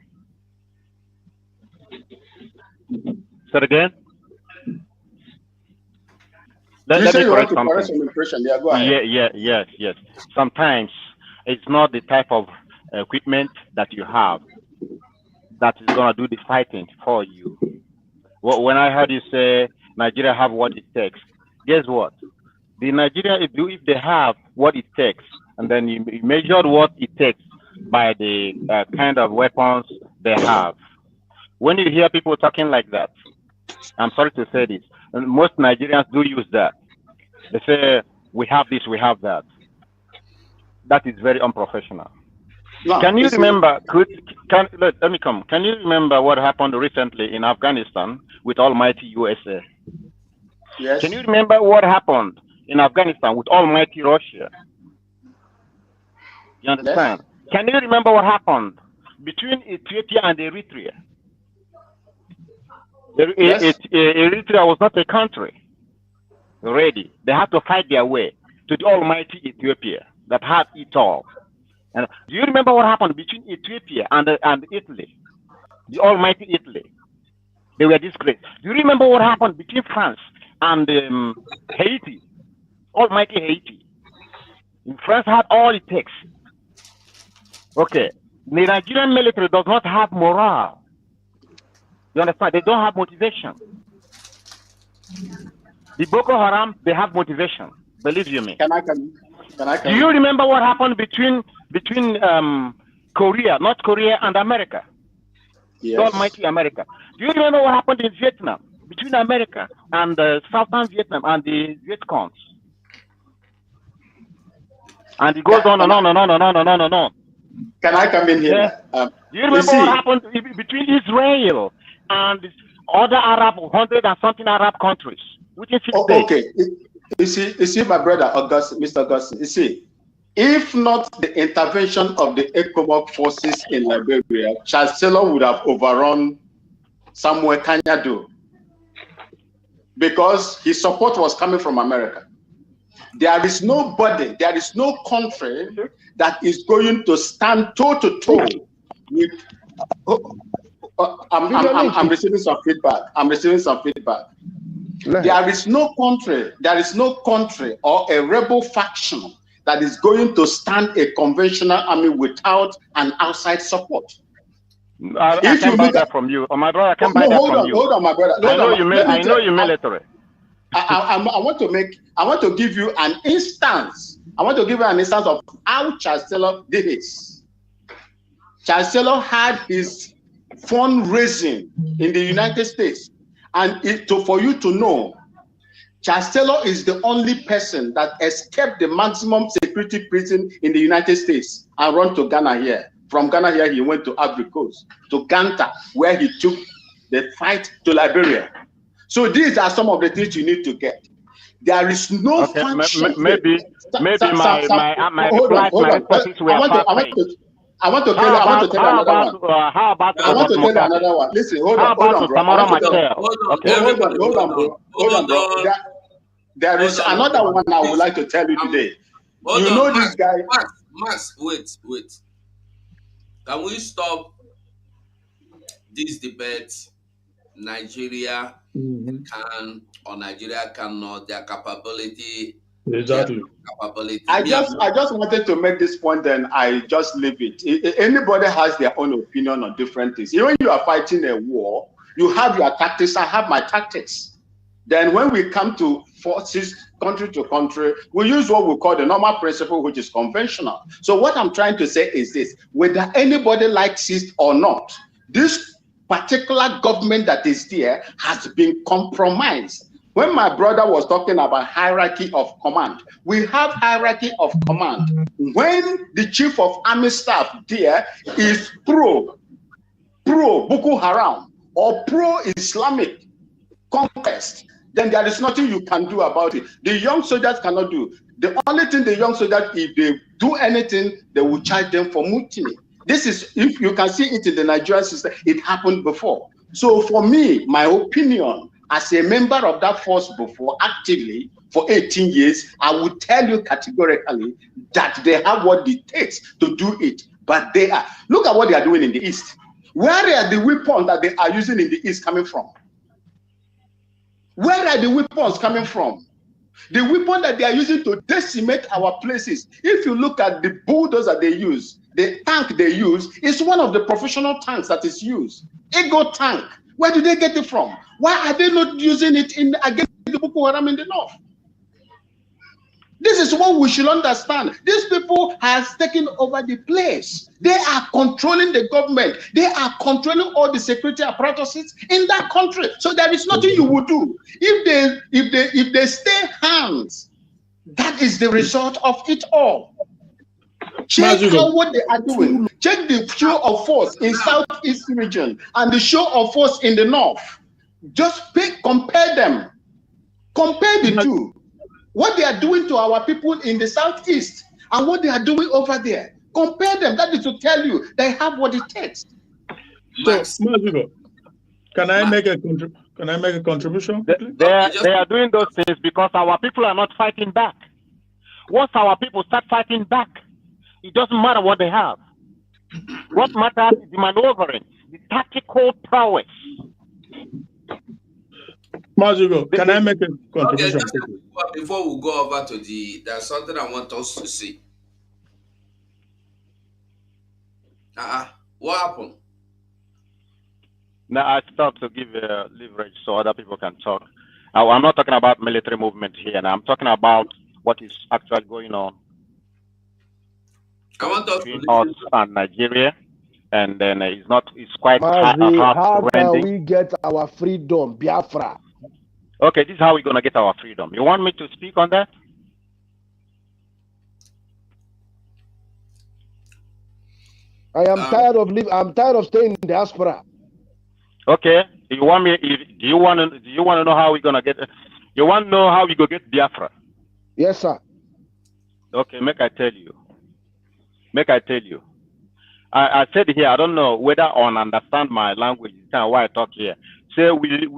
Say it again. Let me correct something. Some impression. Yeah, go ahead. Yes. Sometimes it's not the type of equipment that you have that is gonna do the fighting for you. Well, when I heard you say Nigeria have what it takes, guess what? The Nigeria, if they have what it takes, and then you measured what it takes by the kind of weapons they have. When you hear people talking like that, I'm sorry to say this, and most Nigerians do use that. They say, we have this, we have that. That is very unprofessional. No, can you remember, let me come. Can you remember what happened recently in Afghanistan with almighty USA? Yes. Can you remember what happened in Afghanistan with almighty Russia? You understand? Yes. Can you remember what happened between Ethiopia and Eritrea? Yes. Eritrea was not a country already. They had to fight their way to the almighty Ethiopia that had it all. And do you remember what happened between Ethiopia and Italy? The almighty Italy. They were disgraced. Do you remember what happened between France and Haiti? Almighty Haiti. France had all it takes. Okay. The Nigerian military does not have morale. You understand? They don't have motivation. The Boko Haram, they have motivation. Believe you me. Can I come? Do you remember what happened between Korea, North Korea, and America? Yes. The almighty America. Do you remember what happened in Vietnam between America and Southern Vietnam and the Vietcongs? And it goes on and on and on and on and on and on. Can I come in here? Yeah. Do you remember what happened between Israel and other Arab, 100 and something Arab countries within 6 days? Okay. You see, my brother, Mr. Augustine, you see, if not the intervention of the ECOMOG forces in Liberia, Charles Taylor would have overrun Samuel Kanyadu because his support was coming from America. There is nobody, there is no country that is going to stand toe-to-toe with... I'm receiving some feedback. There is no country or a rebel faction that is going to stand a conventional army without an outside support. I can't buy that from you. Oh, my brother, I can't buy that from you. Hold on, my brother. I know you're military. I want to give you an instance. I want to give you an instance of how Charles Taylor did it. Charles Taylor had his fundraising in the United States. And for you to know, Charles Taylor is the only person that escaped the maximum security prison in the United States and run to Ghana here. From Ghana here, he went to Ivory Coast, to Ganta, where he took the fight to Liberia. So these are some of the things you need to get. There is no function. Maybe my responses were far-fetched. I want to tell you another one. How about another one? Listen, hold on, bro. There is another one I would like to tell you today. You know this guy. Max, wait. Can we stop this debate? Nigeria can or Nigeria cannot, their capability. Exactly. I just wanted to make this point, then I just leave it. Anybody has their own opinion on different things. When you are fighting a war, you have your tactics, I have my tactics. Then when we come to forces country to country, we use what we call the normal principle, which is conventional. So what I'm trying to say is this: whether anybody likes it or not, this particular government that is there has been compromised when my brother was talking about hierarchy of command, we have hierarchy of command. When the chief of army staff there is pro Boko Haram or pro-Islamic conquest, then there is nothing you can do about it. The young soldiers cannot do. The only thing the young soldiers, if they do anything, they will charge them for mutiny. This is, if you can see it in the Nigerian system, it happened before. So for me, my opinion, as a member of that force before, actively for 18 years, I would tell you categorically that they have what it takes to do it. But they are, look at what they are doing in the East. Where are the weapons that they are using in the East coming from? Where are the weapons coming from? The weapon that they are using to decimate our places. If you look at the bulldozer they use, the tank they use is one of the professional tanks that is used. Ego tank. Where do they get it from? Why are they not using it against the Boko Haram in the north? This is what we should understand. These people have taken over the place. They are controlling the government. They are controlling all the security apparatuses in that country. So there is nothing you would do. If they stay hands, that is the result of it all. Check out what they are doing. Check the show of force in Southeast region and the show of force in the north. Just compare them. Compare the two. What they are doing to our people in the Southeast and what they are doing over there. Compare them. That is to tell you they have what it takes. So, can I make a contribution? They are doing those things because our people are not fighting back. Once our people start fighting back, it doesn't matter what they have. What matters is the maneuvering, the tactical prowess. Mazugo, can I make a contribution? Okay, before we go over to there's something I want us to see. What happened? Now I start to give leverage so other people can talk. I'm not talking about military movement here, and I'm talking about what is actually going on between us and Nigeria. And then it's quite hard. How can we get our freedom, Biafra? Okay, this is how we're gonna get our freedom. You want me to speak on that? I am tired of I'm tired of staying in diaspora. Okay, you want me? Do you want to know how we're gonna get? You want to know how we go get Biafra? Yes, sir. Okay, make I tell you. I said here, I don't know whether on understand my language. Is kind of why I talk here. Say we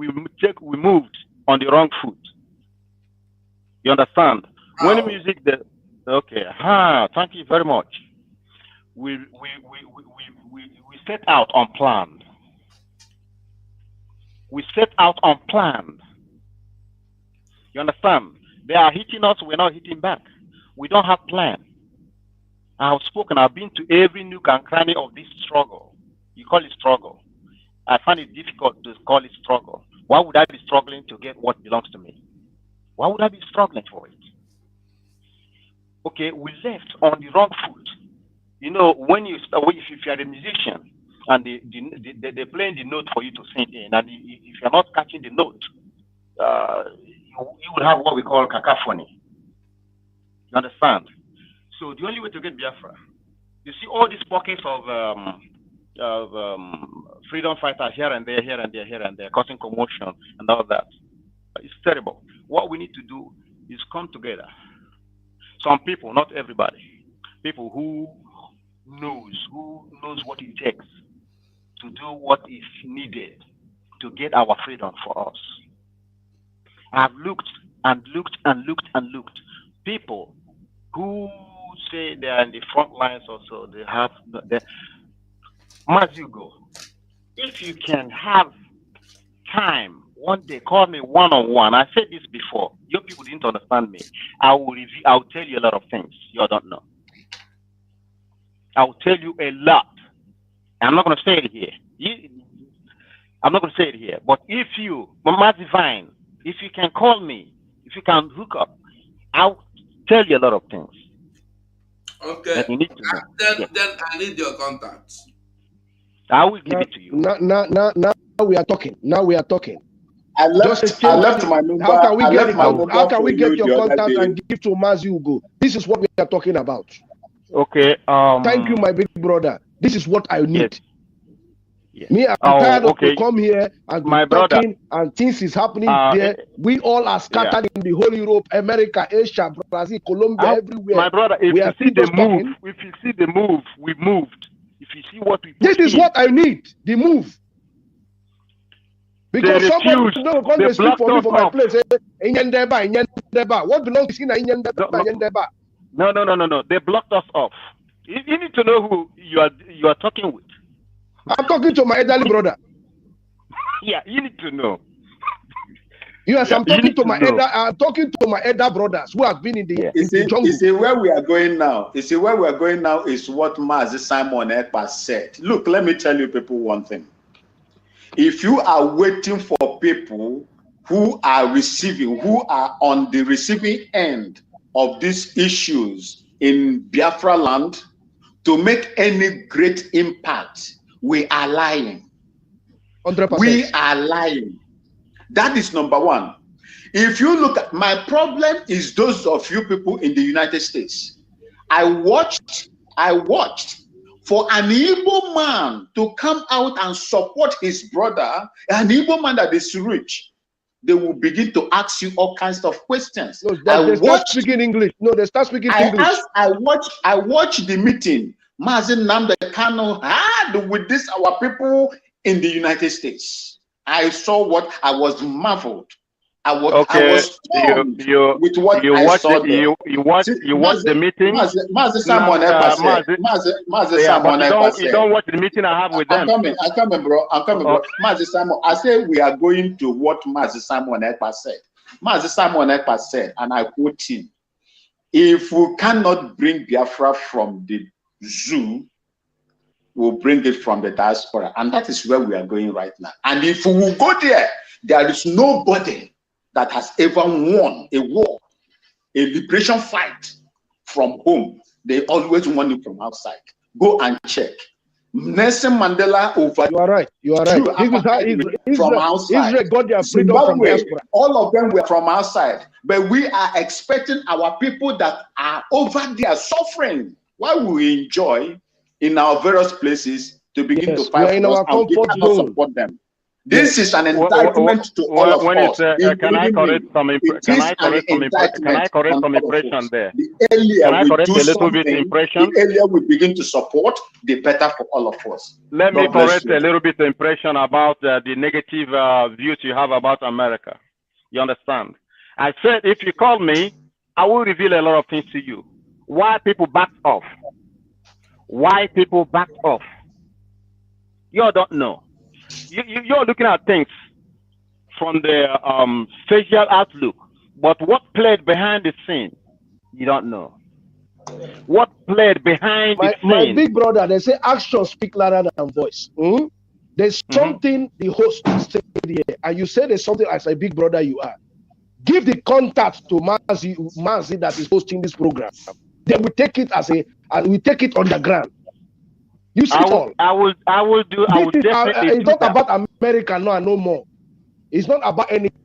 moved on the wrong foot. You understand? Oh. When music okay. Thank you very much. We set out unplanned. We set out unplanned. You understand? They are hitting us, we're not hitting back. We don't have plan. I've been to every nook and cranny of this struggle. You call it struggle. I find it difficult to call it struggle. Why would I be struggling to get what belongs to me? Why would I be struggling for it? Okay, we left on the wrong foot. You know, if you're a musician and they're playing the note for you to sing in, and if you're not catching the note, you will have what we call cacophony. You understand? So the only way to get Biafra, you see all these pockets of freedom fighters here and there, causing commotion and all that. It's terrible. What we need to do is come together. Some people, not everybody, people who knows what it takes to do what is needed to get our freedom for us. I've looked and looked and looked and looked. People who say they are in the front lines also, they have as you go. If you can have time, one day call me one-on-one. I said this before. Your people didn't understand me. I'll tell you a lot of things you don't know. I'll tell you a lot. I'm not going to say it here. But if you, Mama Divine, if you can call me, if you can hook up, I'll tell you a lot of things. Okay. You need to know. Then I need your contacts. I will give it to you. Now we are talking. I left my number. How can we get how can we get your contact and give to Mazi Ugo? This is what we are talking about. Okay. Thank you, my big brother. This is what I need. Yes. Yes. Me, I'm tired of to come here and my talking and things is happening there. We all are scattered in the whole Europe, America, Asia, Brazil, Colombia, everywhere. My brother, if you see the move, if you see the move, we moved. If you see what we this is what I need, the move. Because somebody don't come to speak for me for my place. What belongs to Inyendeba? No. They blocked us off. You need to know who you are talking with. I'm talking to my elderly brother. Yeah, you need to know. Yes, I'm talking to my elder brothers who have been in the jungle. You see where we are going now. You see where we are going now is what Mazi Simon Ekpa said. Look, let me tell you people one thing. If you are waiting for people who are on the receiving end of these issues in Biafra land to make any great impact, we are lying. 100%. We are lying. That is number one. If you look at my problem is those of you people in the United States. I watched for an Igbo man to come out and support his brother, an Igbo man that is rich. They will begin to ask you all kinds of questions. No, they start speaking English. No, they start speaking English. I watched the meeting. Mazi Nnamdi Kanu had with this our people in the United States. I saw what I was marveled. I was stunned with what I saw there. You watch the meeting. Mazi Simon Ekpa said. Mazi Simon Ekpa said. You don't watch the meeting I have with them. I'm coming, bro. Mazi Simon, I say we are going to what Mazi Simon Ekpa said. Mazi Simon Ekpa said, and I quote him: "If we cannot bring Biafra from the zoo, we'll bring it from the diaspora," and that is where we are going right now. And if we will go there, there is nobody that has ever won a war, a liberation fight from home. They always won it from outside. Go and check. Nelson Mandela over. You are right. You are right. This is how from outside. Israel got their freedom from diaspora. All of them were from outside, but we are expecting our people that are over there suffering while we enjoy in our various places to begin to fight for us, and we cannot support them. This is an entitlement to all of us. Can I correct some impression there? The earlier can I correct a little bit impression? The earlier we begin to support, the better for all of us. Let me correct a little bit impression about the negative views you have about America. You understand? I said if you call me, I will reveal a lot of things to you. Why people backed off? Why people backed off? You don't know. You're looking at things from the facial outlook, but what played behind the scene, you don't know. What played behind the scene? My big brother, they say actions speak louder than voice. There's something the host said here, and you say there's something as a big brother you are. Give the contact to Mazi that is hosting this program. Then we take it we take it on the ground. You see I will definitely. It's not about America no more. It's not about anything.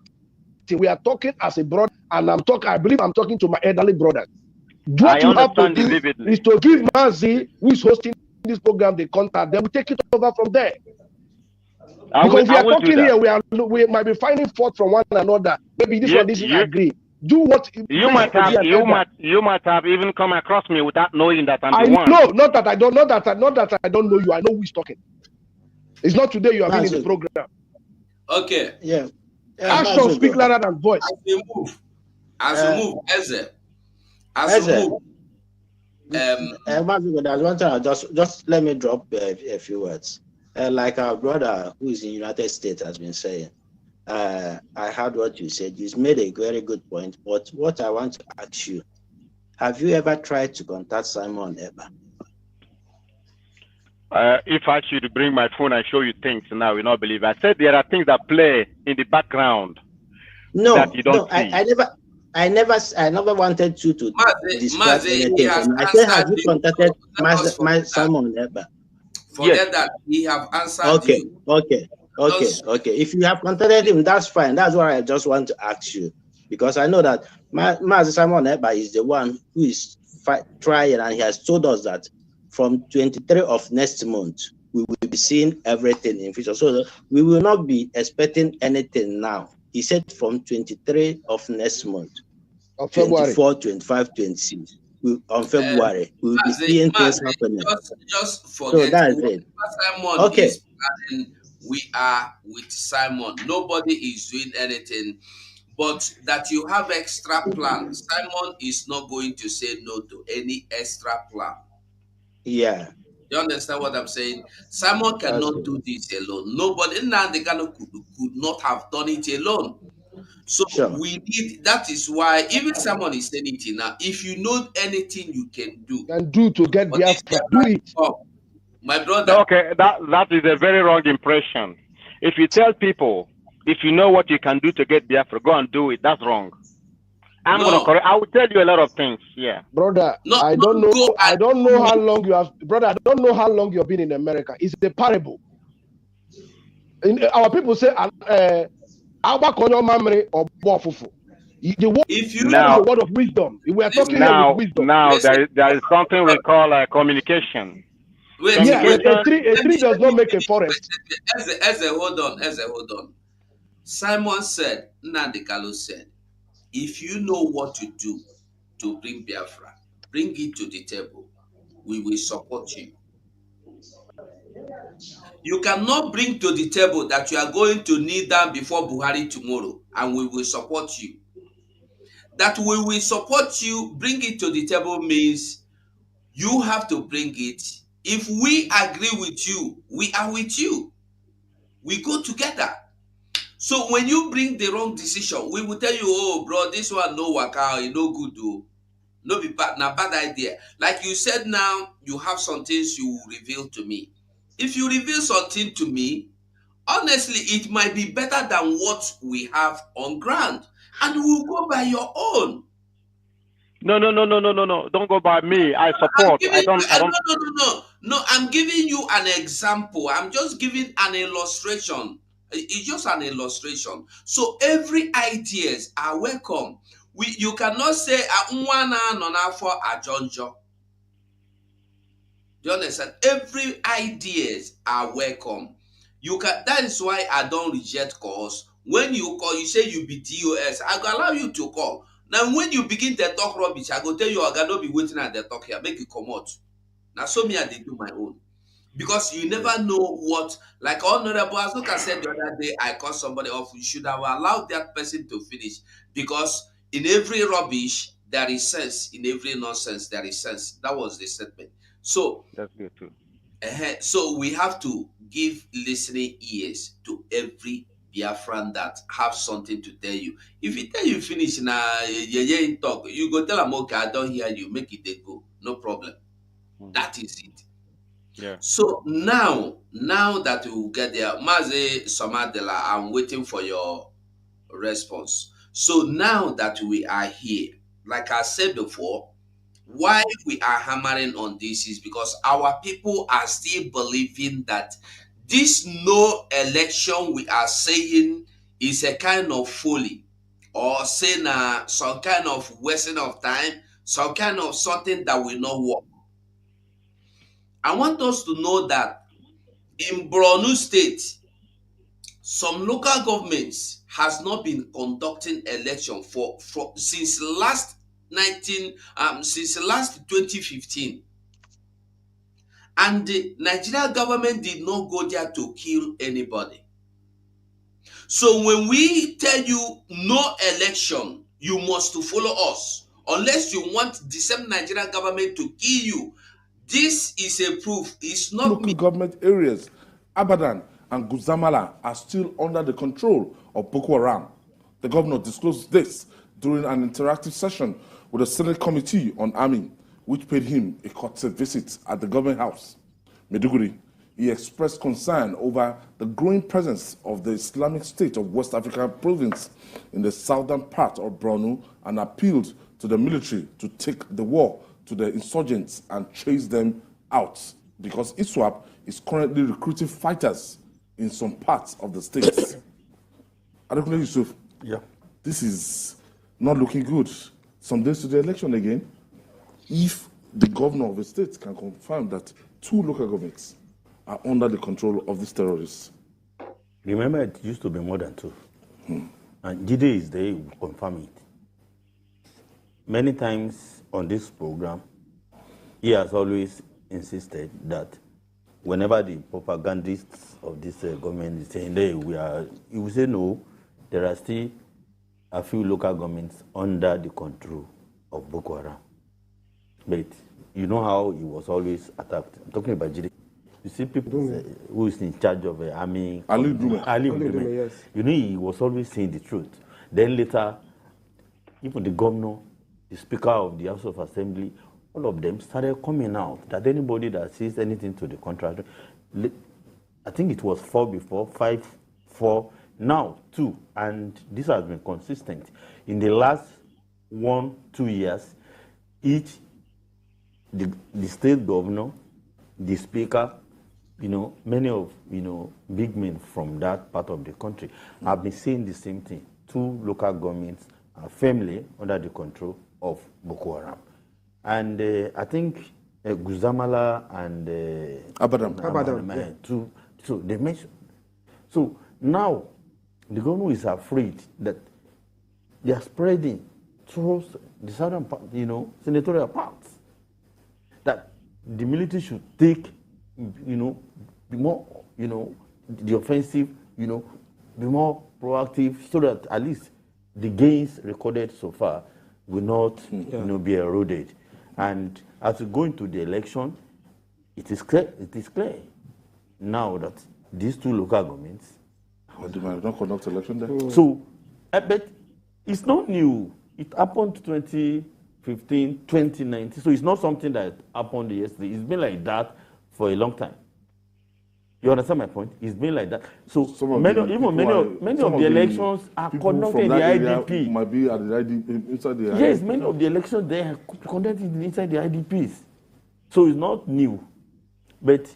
We are talking as a brother, and I believe I'm talking to my elderly brother. What you have to do is to give Mazi, who is hosting this program, the contact. Then we take it over from there. Because we are talking here, we might be finding fault from one another. Maybe this one doesn't agree. Do what you might have even come across me without knowing that I'm the one. No, not that I don't know you. I know who is talking. It's not today you have been in the program. Okay. Yeah. Actions speak louder than voice. As we move, as we move. There's one thing. Just let me drop a few words. Like our brother who is in the United States has been saying. I heard what you said. You made a very good point. But what I want to ask you, have you ever tried to contact Simon Ekpa? If I should bring my phone and show you things now, you not believe. I said there are things that play in the background. No, that you don't see. I never wanted you to describe anything. I said, have you contacted Simon Ekpa? Forget that he have answered you. Okay. Okay. If you have contacted him, that's fine. That's what I just want to ask you, because I know that Master Simon Eba is the one who is trying, and he has told us that from 23 of next month we will be seeing everything in future. So we will not be expecting anything now. He said from 23 of next month, of February, 24, 25, 26. On February, we will be seeing things happening. Just forget. So that's it. Simon is planning. We are with Simon. Nobody is doing anything, but that you have extra plan. Simon is not going to say no to any extra plan. Yeah. You understand what I'm saying? Simon cannot do this alone. Nobody, Nnamdi Kanu could not have done it alone. So we need, that is why even someone is saying it now. If you know anything you can do to get Biafra, do it. My brother. Okay, that is a very wrong impression. If you tell people, if you know what you can do to get Biafra, go and do it. That's wrong. I'm gonna correct. I will tell you a lot of things. Yeah, brother. I don't know how long you have, brother. I don't know how long you've been in America. It's a parable. Our people say, if you know the word of wisdom, we are talking now, with wisdom. Now there is something we call communication. A tree does not make a forest. Hold on. Simon said, Nnamdi Kanu said, if you know what to do to bring Biafra, bring it to the table. We will support you. You cannot bring to the table that you are going to kneel down before Buhari tomorrow and we will support you. That we will support you, bring it to the table means you have to bring it. If we agree with you, we are with you. We go together. So when you bring the wrong decision, we will tell you, oh, bro, this one no work out, no good, do. No be bad, na bad idea. Like you said now, you have some things you will reveal to me. If you reveal something to me, honestly, it might be better than what we have on ground. And we'll go by your own. No. Don't go by me. I support. No, I'm giving you an example. I'm just giving an illustration. It's just an illustration. So every ideas are welcome. You cannot say "Nwana nona for ajonjo." Do you understand? Every ideas are welcome. You can. That is why I don't reject calls. When you call, you say you be DOS. I will allow you to call. Now, when you begin to talk rubbish, I go tell you I cannot be waiting at the talk here. Make you come out. Now, so me I dey do my own. Because you never know what, like Honorable Azuka said the other day, I called somebody off. You should have allowed that person to finish. Because in every rubbish, there is sense. In every nonsense, there is sense. That was the statement. So that's good too. So we have to give listening ears to every Biafran that have something to tell you. If you tell you finish now, you talk, you go tell them, okay, I don't hear you, make it they go. No problem. That is it. Yeah. So now that we will get there, Mazi Somadela, I'm waiting for your response. So now that we are here, like I said before, why we are hammering on this is because our people are still believing that this no election we are saying is a kind of folly, or saying some kind of wasting of time, some kind of something that will not work. I want us to know that in Borno State, some local governments has not been conducting election since last 2015. And the Nigerian government did not go there to kill anybody. So when we tell you no election, you must to follow us. Unless you want the same Nigerian government to kill you. This is a proof. It's not local government areas, Abadan and Guzamala, are still under the control of Boko Haram. The governor disclosed this during an interactive session with the Senate Committee on Army, which paid him a courtesy visit at the government house. Maiduguri, he expressed concern over the growing presence of the Islamic State of West Africa province in the southern part of Borno and appealed to the military to take the war to the insurgents and chase them out, because ISWAP is currently recruiting fighters in some parts of the states. Adekunle Yusuf, yeah, this is not looking good. Some days to the election again. If the governor of a state can confirm that 2 local governments are under the control of these terrorists. Remember, it used to be more than 2. And Jide is there, he will confirm it. Many times on this program, he has always insisted that whenever the propagandists of this government is saying, hey, he will say, no, there are still a few local governments under the control of Boko Haram. But you know how he was always attacked. I'm talking about Jide. You see people who is in charge of the army. Ali Dume. Yes. You know, he was always saying the truth. Then later, even the governor, the speaker of the House of Assembly, all of them started coming out that anybody that says anything to the contrary, I think it was 4 before, 5, 4, now 2. And this has been consistent. In the last 1-2 years, each the state governor, the speaker, many of, big men from that part of the country have been saying the same thing. 2 local governments are firmly under the control of Boko Haram. And I think Guzamala and Abadan. So they mentioned. So now the government is afraid that they are spreading through the southern part, senatorial parts, that the military should take, be more, the offensive, be more proactive, so that at least the gains recorded so far will not, be eroded. And as we go into the election, it is clear now that these 2 local governments. But they might not conduct election there. So, but it's not new. It happened 2015, 2019. So it's not something that happened yesterday. It's been like that for a long time. You understand my point? It's been like that. So many of the elections are conducted in the IDP. Might be at the IDP, inside the IDP. Yes, many of the elections they are conducted inside the IDPs. So it's not new. But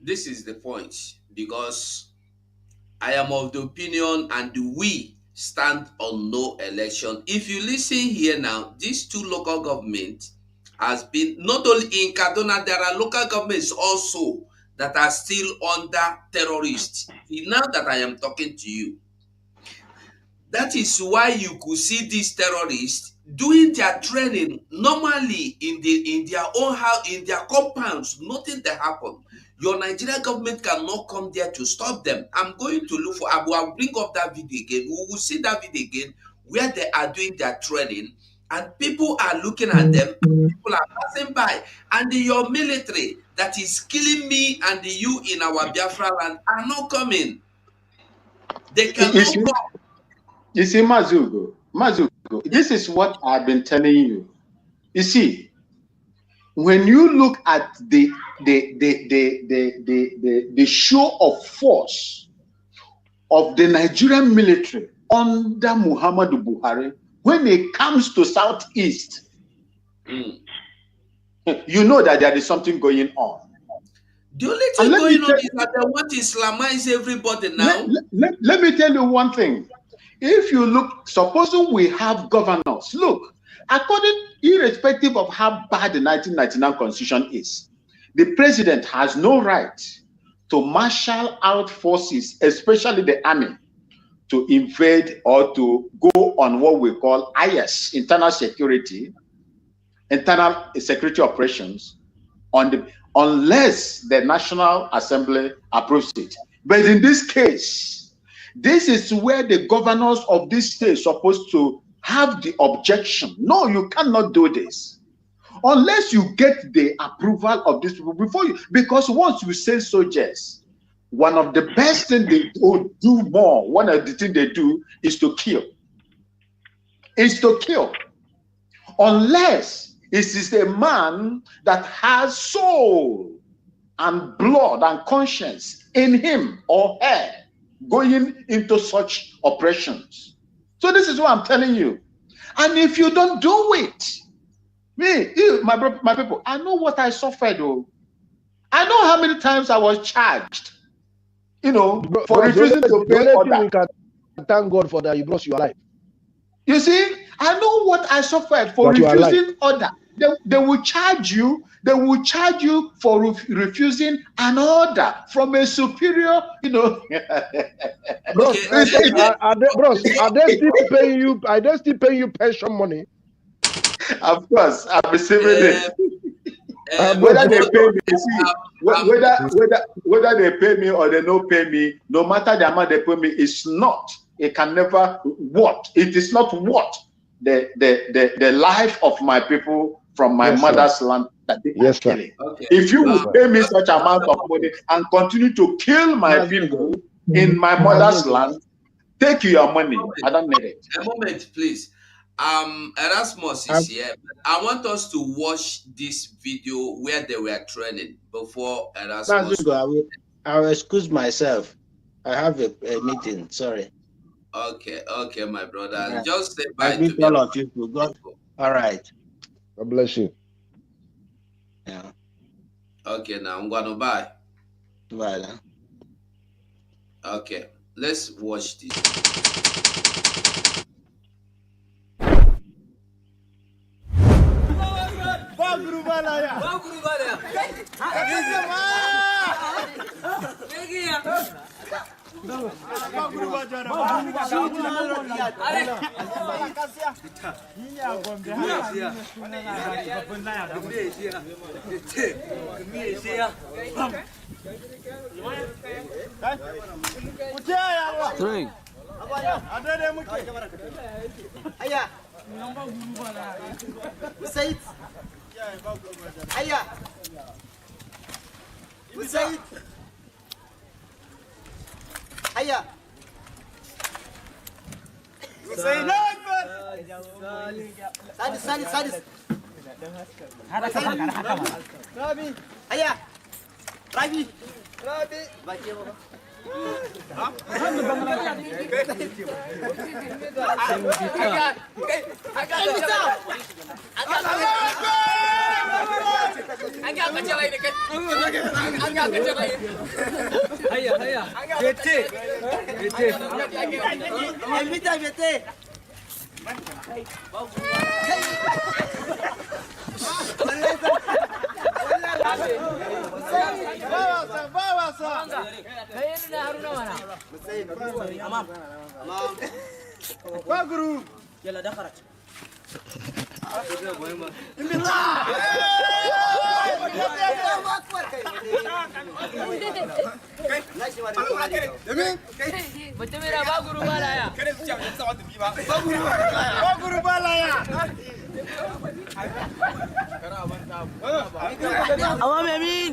this is the point, because I am of the opinion, and we stand on no election. If you listen here now, these 2 local governments has been, not only in Kaduna, there are local governments also that are still under terrorists. Now that I am talking to you, that is why you could see these terrorists doing their training normally in their own house, in their compounds. Nothing that happened. Your Nigerian government cannot come there to stop them. I'm going to look for, I will bring up that video again. We will see that video again where they are doing their training, and people are looking at them, and people are passing by, and your military that is killing me and you in our Biafra land are not coming. They cannot come. You see, Mazugo, this is what I've been telling you. You see, when you look at the show of force of the Nigerian military under Muhammadu Buhari, when it comes to Southeast, you know that there is something going on. The only thing going on is that they want to Islamize everybody now. Let me tell you one thing. If you look, supposing we have governors, look, irrespective of how bad the 1999 constitution is, the president has no right to marshal out forces, especially the army, to invade or to go on what we call IS, internal security operations, unless the National Assembly approves it. But in this case, this is where the governors of this state are supposed to have the objection. No, you cannot do this unless you get the approval of these people before you. Because once you send soldiers, one of the best things they do more, one of the things they do is to kill. Is to kill. Unless it is a man that has soul and blood and conscience in him or her going into such operations. So this is what I'm telling you. And if you don't do it, my people, I know what I suffered. I know how many times I was charged, you know, for Bros, refusing to pay order. we can thank God for that. You brought your life. You see, I know what I suffered for refusing order. They will charge you. They will charge you for refusing an order from a superior. You know, bros, are they still paying you? Are they still paying you pension money? Of course, I'm receiving it. Whether they pay me, whether they pay me or they don't pay me, no matter the amount they pay me, it's not. It can never what. It is not what the life of my people from my mother's land that they are killing. Okay. If you will pay me such amount of money and continue to kill my people in my mother's land, take your money. I don't need it. A moment, please. Erasmus is here. I want us to watch this video where they were training before Erasmus. I will excuse myself. I have a meeting. Sorry. Okay, my brother. Yeah. Just say bye to all of you. God. All right. God bless you. Yeah. Okay, now I'm gonna bye. Bye now. Okay, let's watch this. Three. Ayah. Said. Ayah. Said. Ayah. Sadis. Rabi. Ayah. Rabi. Baca apa? Agak kecil lagi dekat. Agak kecil lagi. Ayah. BT. BT. Bawa. Saya ini Haruna mana? Amam. Pak Guru. Yalla dakharat. Betul merah Pak Guru bala ya. Pak Guru bala ya. Awam Amin.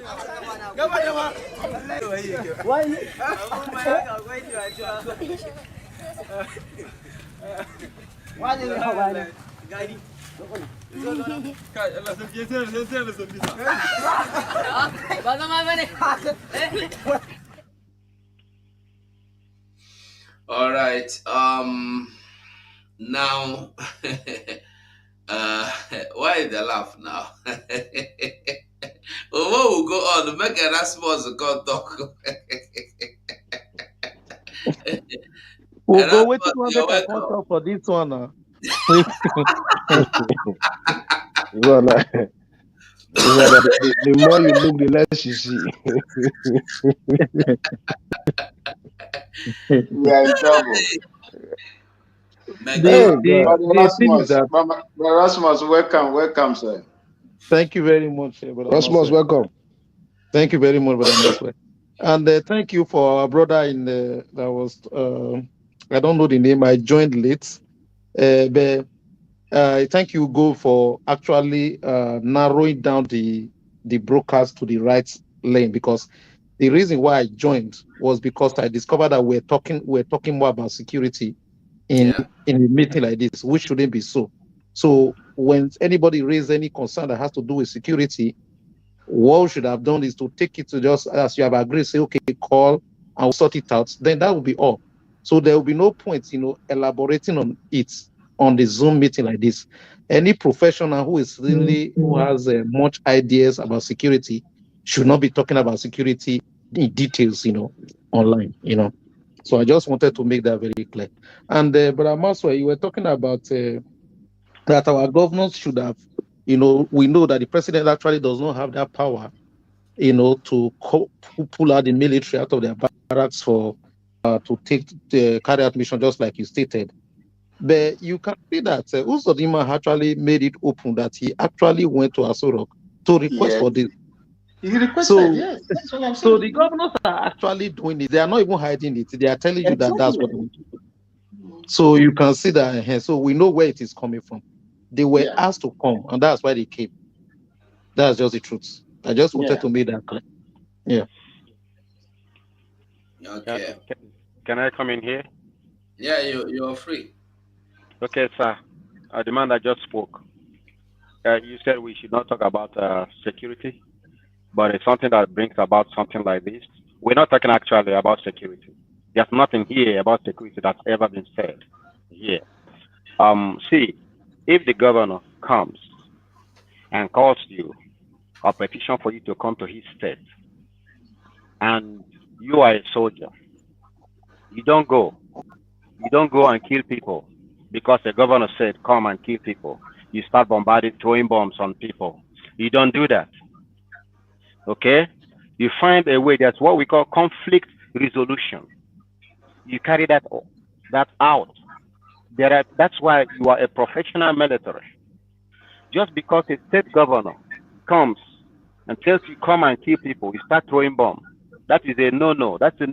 All right. Now, why the laugh now? We'll go on. Make Erasmus go talk. We'll go wait to make a talk for this one. The more you look, the less you see. We are in trouble. Erasmus, welcome, sir. Thank you very much, Erasmus, welcome. Thank you very much, brother. And thank you for our brother in the that was I don't know the name. I joined late, but thank you, Go, for actually narrowing down the broadcast to the right lane, because the reason why I joined was because I discovered that we're talking more about security in a meeting like this, which shouldn't be so. So when anybody raises any concern that has to do with security, what we should have done is to take it to just as you have agreed, say, okay, call and we'll sort it out. Then that will be all. So there will be no point, elaborating on it on the Zoom meeting like this. Any professional who is really who has much ideas about security should not be talking about security in details, online, So I just wanted to make that very clear. And Brother Maswa, you were talking about that our governors should have, we know that the president actually does not have that power, to pull out the military out of their barracks for to carry out mission, just like you stated. But you can see that Uzodinma actually made it open that he actually went to Asorok to request for this. He requested, yes. That's what I'm saying. So the governors are actually doing it. They are not even hiding it. They are telling you that that's what they want to do. So you can see that. So we know where it is coming from. They were asked to come, and that's why they came. That's just the truth. I just wanted to make that clear. Yeah. Okay. Can I come in here? Yeah, you're free. Okay, sir. The man that just spoke, you said we should not talk about security, but it's something that brings about something like this. We're not talking actually about security. There's nothing here about security that's ever been said here. See, if the governor comes and calls you a petition for you to come to his state, and you are a soldier, you don't go. You don't go and kill people because the governor said, come and kill people. You start bombarding, throwing bombs on people. You don't do that. Okay? You find a way. That's what we call conflict resolution. You carry that out. That's why you are a professional military. Just because a state governor comes and tells you come and kill people, you start throwing bombs. That is a no-no. That is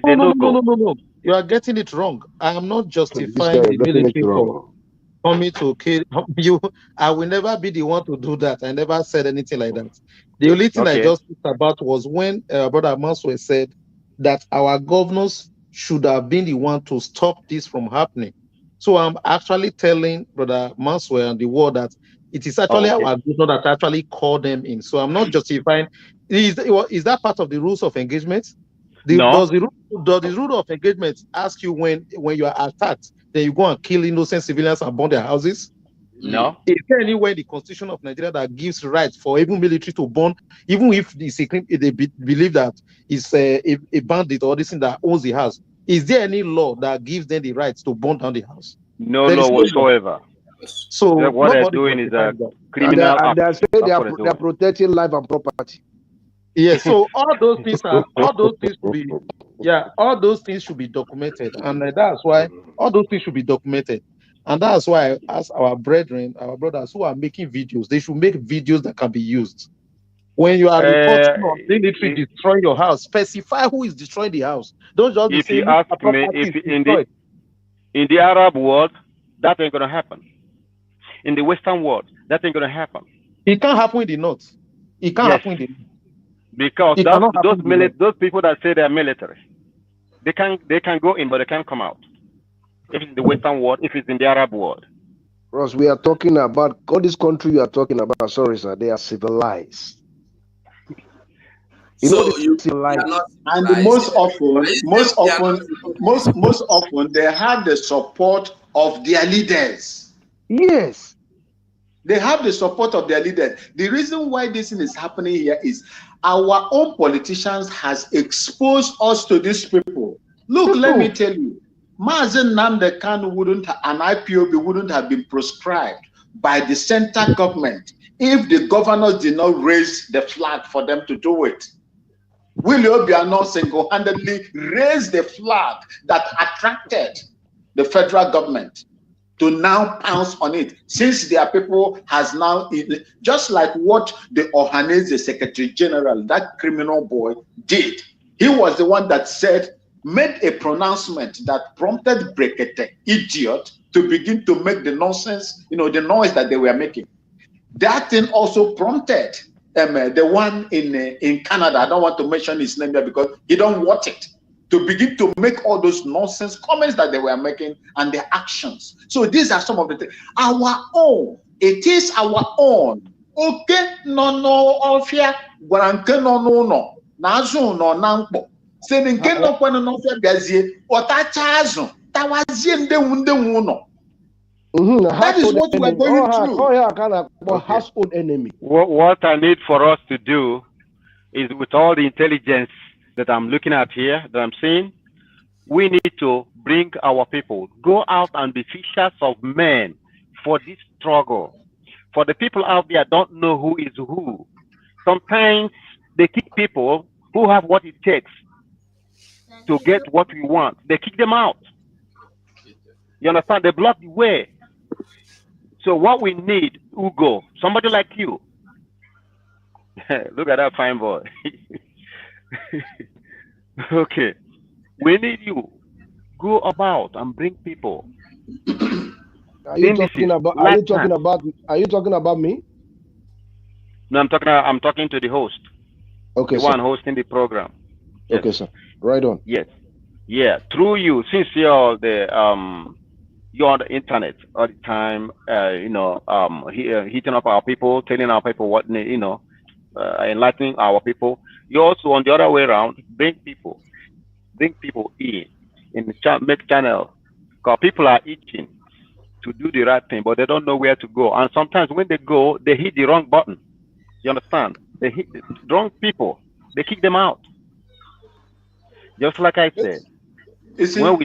a no-go. No. You are getting it wrong. I am not justifying the military for coming to kill you. I will never be the one to do that. I never said anything like that. The only thing I just talked about was when Brother Manswe said that our governors should have been the one to stop this from happening. So I'm actually telling Brother Manswe and the world that it is actually our governor that actually called them in. So I'm not justifying. Is that part of the rules of engagement? No. Does the rule of engagement ask you when you are attacked, then you go and kill innocent civilians and burn their houses? No. Is there anywhere in the Constitution of Nigeria that gives rights for even military to burn, even if they believe that it's a bandit or this thing that owns the house? Is there any law that gives them the rights to burn down the house? No law whatsoever. So what they're doing is a criminal act. They are protecting life and property. Yes, so all those things should be documented, and that's why all those things should be documented, and that's why as our brothers who are making videos, they should make videos that can be used. When you are reporting on military destroying your house, specify who is destroying the house. Don't just be saying, if you ask me, if in the Arab world, that ain't gonna happen. In the Western world, that ain't gonna happen. It can't happen in the North. It can't happen in the North. Because those people that say they're military, they can go in, but they can't come out. If it's the Western world, if it's in the Arab world. Ross, we are talking about all this country you are talking about. Sorry, sir, they are civilized. Civilized. And most often they have the support of their leaders. Yes. They have the support of their leaders. The reason why this thing is happening here is our own politicians has exposed us to these people. Look, let me tell you, Mazen Nnamdi Kanu an IPOB wouldn't have been proscribed by the central government if the governors did not raise the flag for them to do it. Willie Obiano single-handedly raised the flag that attracted the federal government to now pounce on it, since their people has now, just like what the Ohaneze Secretary General, that criminal boy, did. He was the one that made a pronouncement that prompted Brekete, idiot, to begin to make the nonsense, the noise that they were making. That thing also prompted the one in Canada, I don't want to mention his name there because he don't want it, to begin to make all those nonsense comments that they were making and their actions. So these are some of the things. Our own. It is our own. Okay, no, ofia, guaranke no. Nazu no nampo. Senenke no kwano no fia gazie. Otachazo. Tawazie nde wuno. That is what we are going through. Household enemy. What I need for us to do is with all the intelligence that I'm looking at here, that I'm seeing, we need to bring our people, go out and be fishers of men for this struggle. For the people out there don't know who is who. Sometimes they kick people who have what it takes to get what we want. They kick them out. You understand? They block the way. So what we need, Ugo, somebody like you. Look at that fine boy. Okay. We need you. Go about and bring people. Are you talking about me? No, I'm talking to the host. Okay, the one hosting the program. Yes. Okay, sir. Right on. Yes. Yeah. Through you, since you're on the internet all the time, hitting up our people, telling our people what, enlightening our people. You also, on the other way around, bring people in the make channel, because people are itching to do the right thing, but they don't know where to go. And sometimes when they go, they hit the wrong button. You understand? They hit the wrong people. They kick them out. Just like I said. You see, my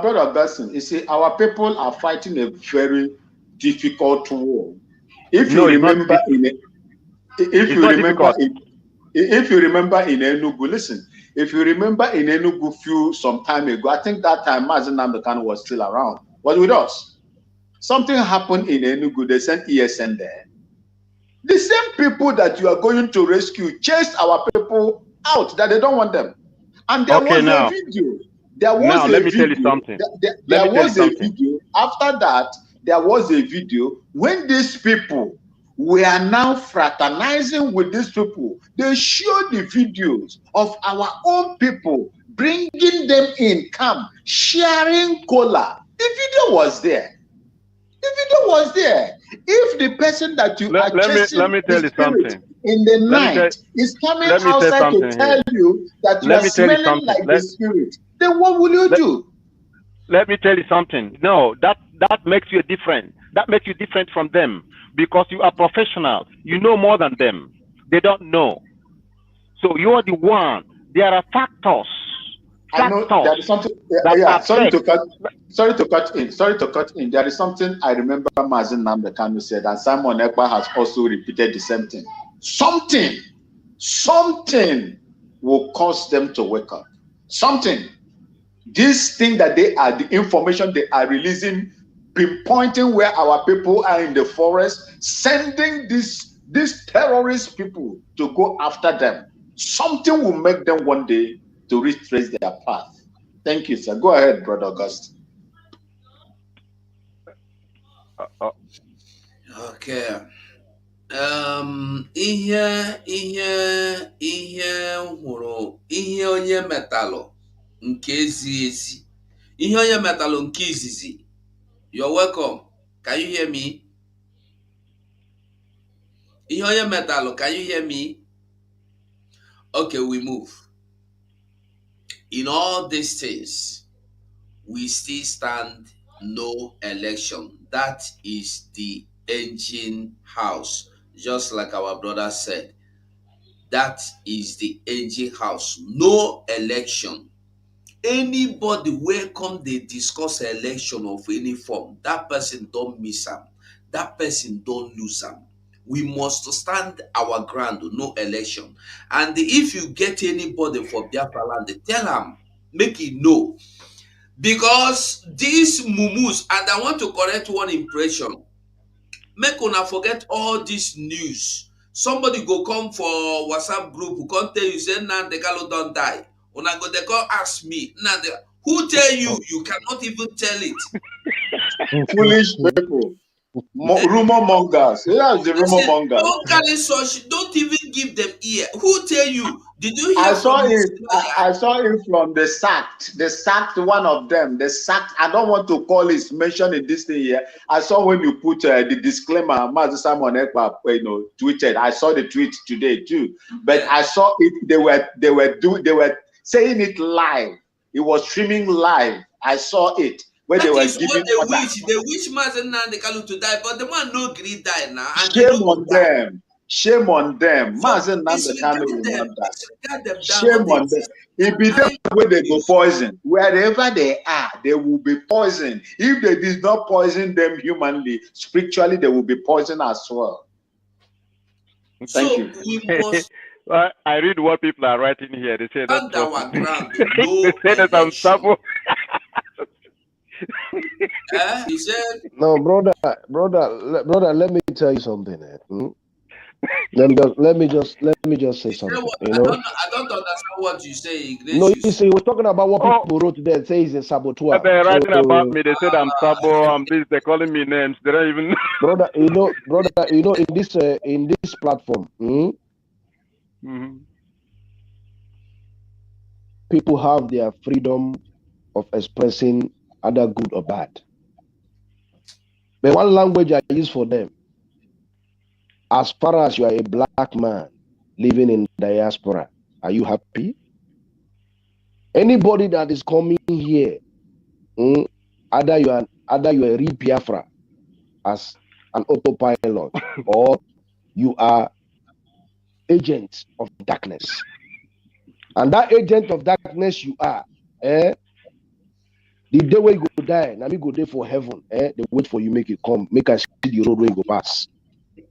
brother Besson, you see, our people are fighting a very difficult war. If you remember if you remember in Enugu, listen, if you remember in Enugu some time ago, I think that time Mazen Namdekan was still around, was with us. Something happened in Enugu, they sent ESN there. The same people that you are going to rescue chased our people out, that they don't want them. And there was a video. Let me tell you something. There was a video. After that, there was a video when these people were now fraternizing with these people. They showed the videos of our own people bringing them in camp, sharing cola. The video was there. The video was there. If the person that you are chasing let me tell you something. In the night is coming outside to tell you that you are smelling like the spirit, then what will you do? Let me tell you something. No, that makes you different. That makes you different from them because you are professional. You know more than them. They don't know. So you are the one. There are factors. I know there is something. Sorry to cut in. There is something I remember Mazen Namdekan said, and Simon Ekpa has also repeated the same thing. Something will cause them to wake up. Something. This thing that the information they are releasing, pinpointing where our people are in the forest, sending these terrorist people to go after them. Something will make them one day to retrace their path. Thank you, sir. Go ahead, Brother August. Okay. Ihe onye metalụ nke ezi. Ihe onye metalụ nke izizi. You're welcome. Can you hear me? Ihe onye metalụ, can you hear me? Okay, we move. In all these things, we still stand no election. That is the engine house. Just like our brother said, that is the engine house. No election. Anybody welcome they discuss election of any form, that person don't miss them. That person don't lose them. We must stand our ground, no election. And if you get anybody for Biafra land, tell them, make it know. Because these mumus, and I want to correct one impression, make una forget all this news. Somebody go come for WhatsApp group who can't tell you, say, Nnamdi Kanu don't die. Una go, they go ask me, who tell you? You cannot even tell it. Foolish people. Rumor mongers. Yeah, the rumor mongers. Don't carry such. Don't even give them ear. Who tell you? Did you hear? I saw it from the sacked. The sacked one of them. The sacked. I don't want to call his mention in this thing here. I saw when you put the disclaimer. Master Simon Ekpa, tweeted. I saw the tweet today too. But I saw it. They were saying it live. It was streaming live. I saw it. Where that they were is giving what they wish Mazen Nnamdi Kanu to die, but the man no agree die now. And shame on them. Shame on them. So Mazen disregard Nandekano will them. not die. Disregard them down Shame what they on them. exist. If be them where they go poison, wherever they are, they will be poisoned. If they did not poison them humanly, spiritually, they will be poisoned as well. Thank you. We must well, I read what people are writing here. They say don't stand trust our me. ground to They no say that I'm election. sabo. He said, No, brother, let me tell you something. Let me just say something. I don't understand what you say, Ignatius. No, you see, we're talking about what people wrote there. Say he's a saboteur. They're writing about me. They said I'm sabo. I'm this. They're calling me names. They don't even know. Brother, in this platform, people have their freedom of expressing either good or bad. But one language I use for them, as far as you are a black man living in diaspora, are you happy? Anybody that is coming here, either you are a real Biafra as an autopilot, or you are agent of darkness. And that agent of darkness you are, the day where you go die, now me go there for heaven, they wait for you, make it come, make us see the road where you go pass.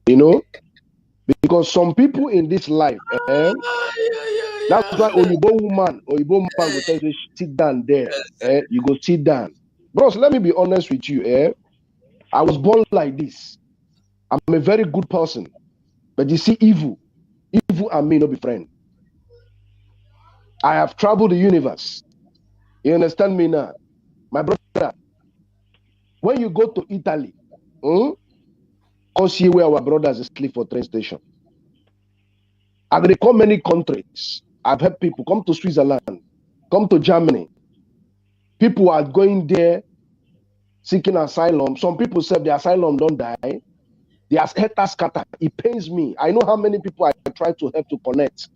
You know? Because some people in this life, that's why Oyibo man will tell you, sit down there, you go sit down. Bros, let me be honest with you, I was born like this. I'm a very good person. But you see, evil and me no be friend. I have traveled the universe. You understand me now? My brother, when you go to Italy, come see where our brothers sleep for train station. I recall many countries. I've had people come to Switzerland, come to Germany. People are going there seeking asylum. Some people said the asylum don't die. They are scatter. It pains me. I know how many people I try to help to connect.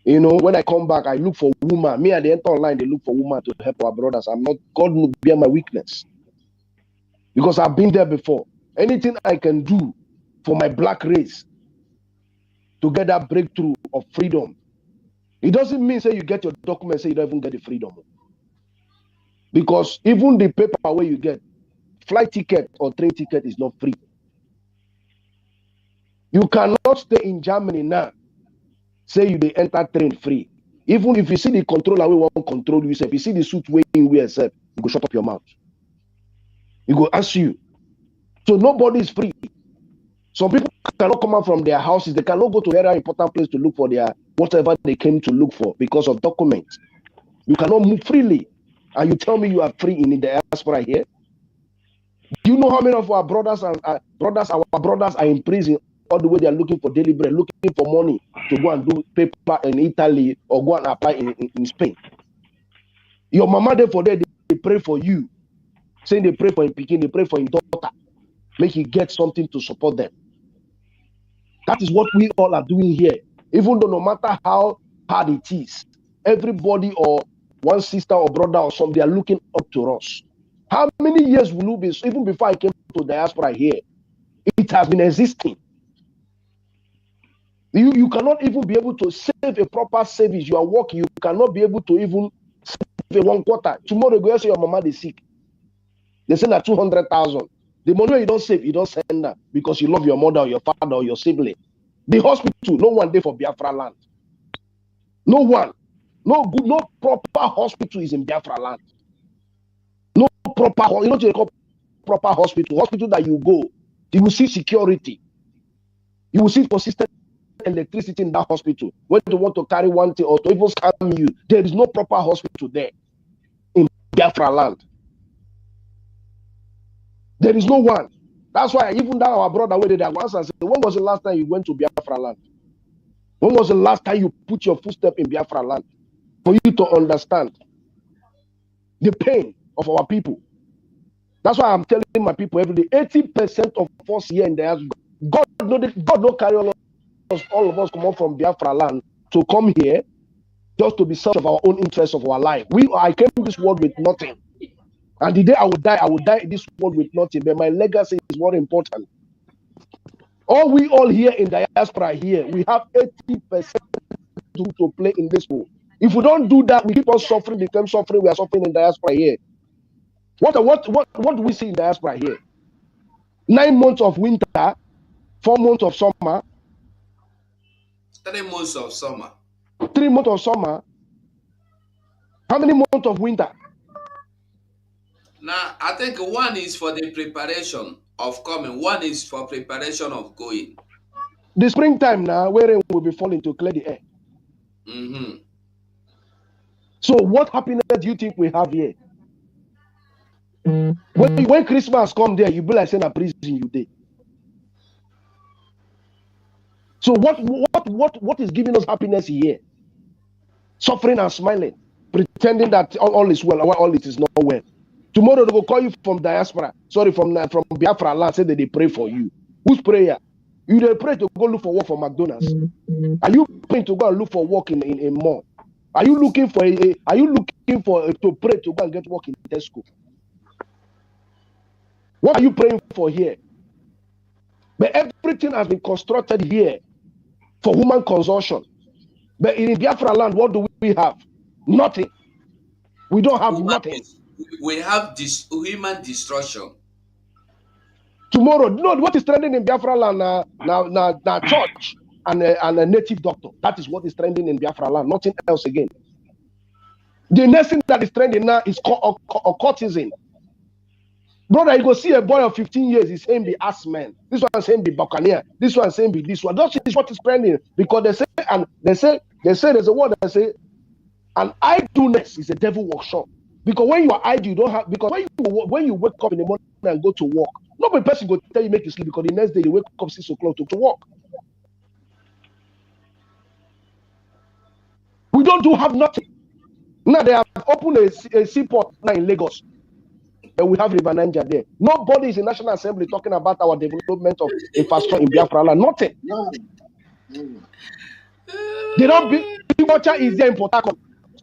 You know, when I come back, I look for woman. Me at the end online, they look for woman to help our brothers. I'm not, God will bear my weakness. Because I've been there before. Anything I can do for my black race to get that breakthrough of freedom. It doesn't mean say you get your document, say you don't even get the freedom. Because even the paper where you get, flight ticket or train ticket is not free. You cannot stay in Germany now. Say you they enter train free. Even if you see the controller we won't control you, if you see the suit weighing you yourself, you go shut up your mouth. You go ask you. So nobody is free. Some people cannot come out from their houses. They cannot go to any important place to look for their whatever they came to look for because of documents. You cannot move freely. And you tell me you are free in the diaspora here? Do you know how many of our brothers are in prison all the way they are looking for daily bread, looking for money to go and do paper in Italy or go and apply in Spain? Your mama there for there, they pray for you. Saying they pray for your pikin, they pray for your daughter. Make you get something to support them. That is what we all are doing here. Even though no matter how hard it is, everybody or one sister or brother or something, they are looking up to us. How many years will you be, even before I came to diaspora here, it has been existing. You cannot even be able to save a proper savings. You are working, you cannot be able to even save a 1 quarter. Tomorrow, you go say your mama is sick. They send her 200,000. The money you don't save, you don't send her because you love your mother or your father or your sibling. The hospital, no one there for Biafra land. No one. No proper hospital is in Biafra land. No proper, you know what you call proper hospital. Hospital that you go, you will see security. You will see consistent electricity in that hospital. When you want to carry one thing or to even scam you, there is no proper hospital there in Biafra land. There is no one. That's why even that our brother where they once and said, when was the last time you went to Biafra land? When was the last time you put your footstep in Biafra land? For you to understand the pain of our people. That's why I'm telling my people every day, 80% of us here in the house, God no carry all of us come up from Biafra land to come here just to be self of our own interests of our life. I came to this world with nothing. And the day I will die in this world with nothing. But my legacy is more important. we all here in diaspora here, we have 80% to play in this role. If we don't do that, we keep on suffering, become suffering. We are suffering in diaspora here. What do we see in diaspora here? 9 months of winter, 4 months of summer, 3 months of summer. 3 months of summer. How many months of winter? Now, I think one is for the preparation of coming. One is for preparation of going. The springtime now, where rain will be falling to clear the air. Mm-hmm. So what happiness do you think we have here? When Christmas come there, you be like saying a prison you did. So what is giving us happiness here? Suffering and smiling, pretending that all is well, while all it is not well. Tomorrow they will call you from diaspora, from Biafra land, say that they pray for you. Whose prayer? You they pray to go look for work for McDonald's. Are you praying to go and look for work in a mall? Are you looking for to pray to go and get work in Tesco? What are you praying for here? But everything has been constructed here for human consumption. But in Biafra land, what do we have? Nothing. We don't have nothing. We have this human destruction. Tomorrow, no, what is trending in Biafra land now church and a native doctor. That is what is trending in Biafra land, nothing else again. The next thing that is trending now is courtesan. Brother, you go see a boy of 15 years, he's saying be ass man. This one saying be buccaneer. This one saying be this one. That is what is trending. Because they say there's a word that say an idleness is a devil workshop. Because when you are idle, you don't have, because when you wake up in the morning and go to work, nobody person go tell you make you sleep, because the next day you wake up 6 o'clock to work. We don't have nothing. Now they have opened a seaport now in Lagos. And we have River Niger there. Nobody is in National Assembly talking about our development of infrastructure in Biafra land. Nothing. They don't build. Agriculture is there in Port Harcourt.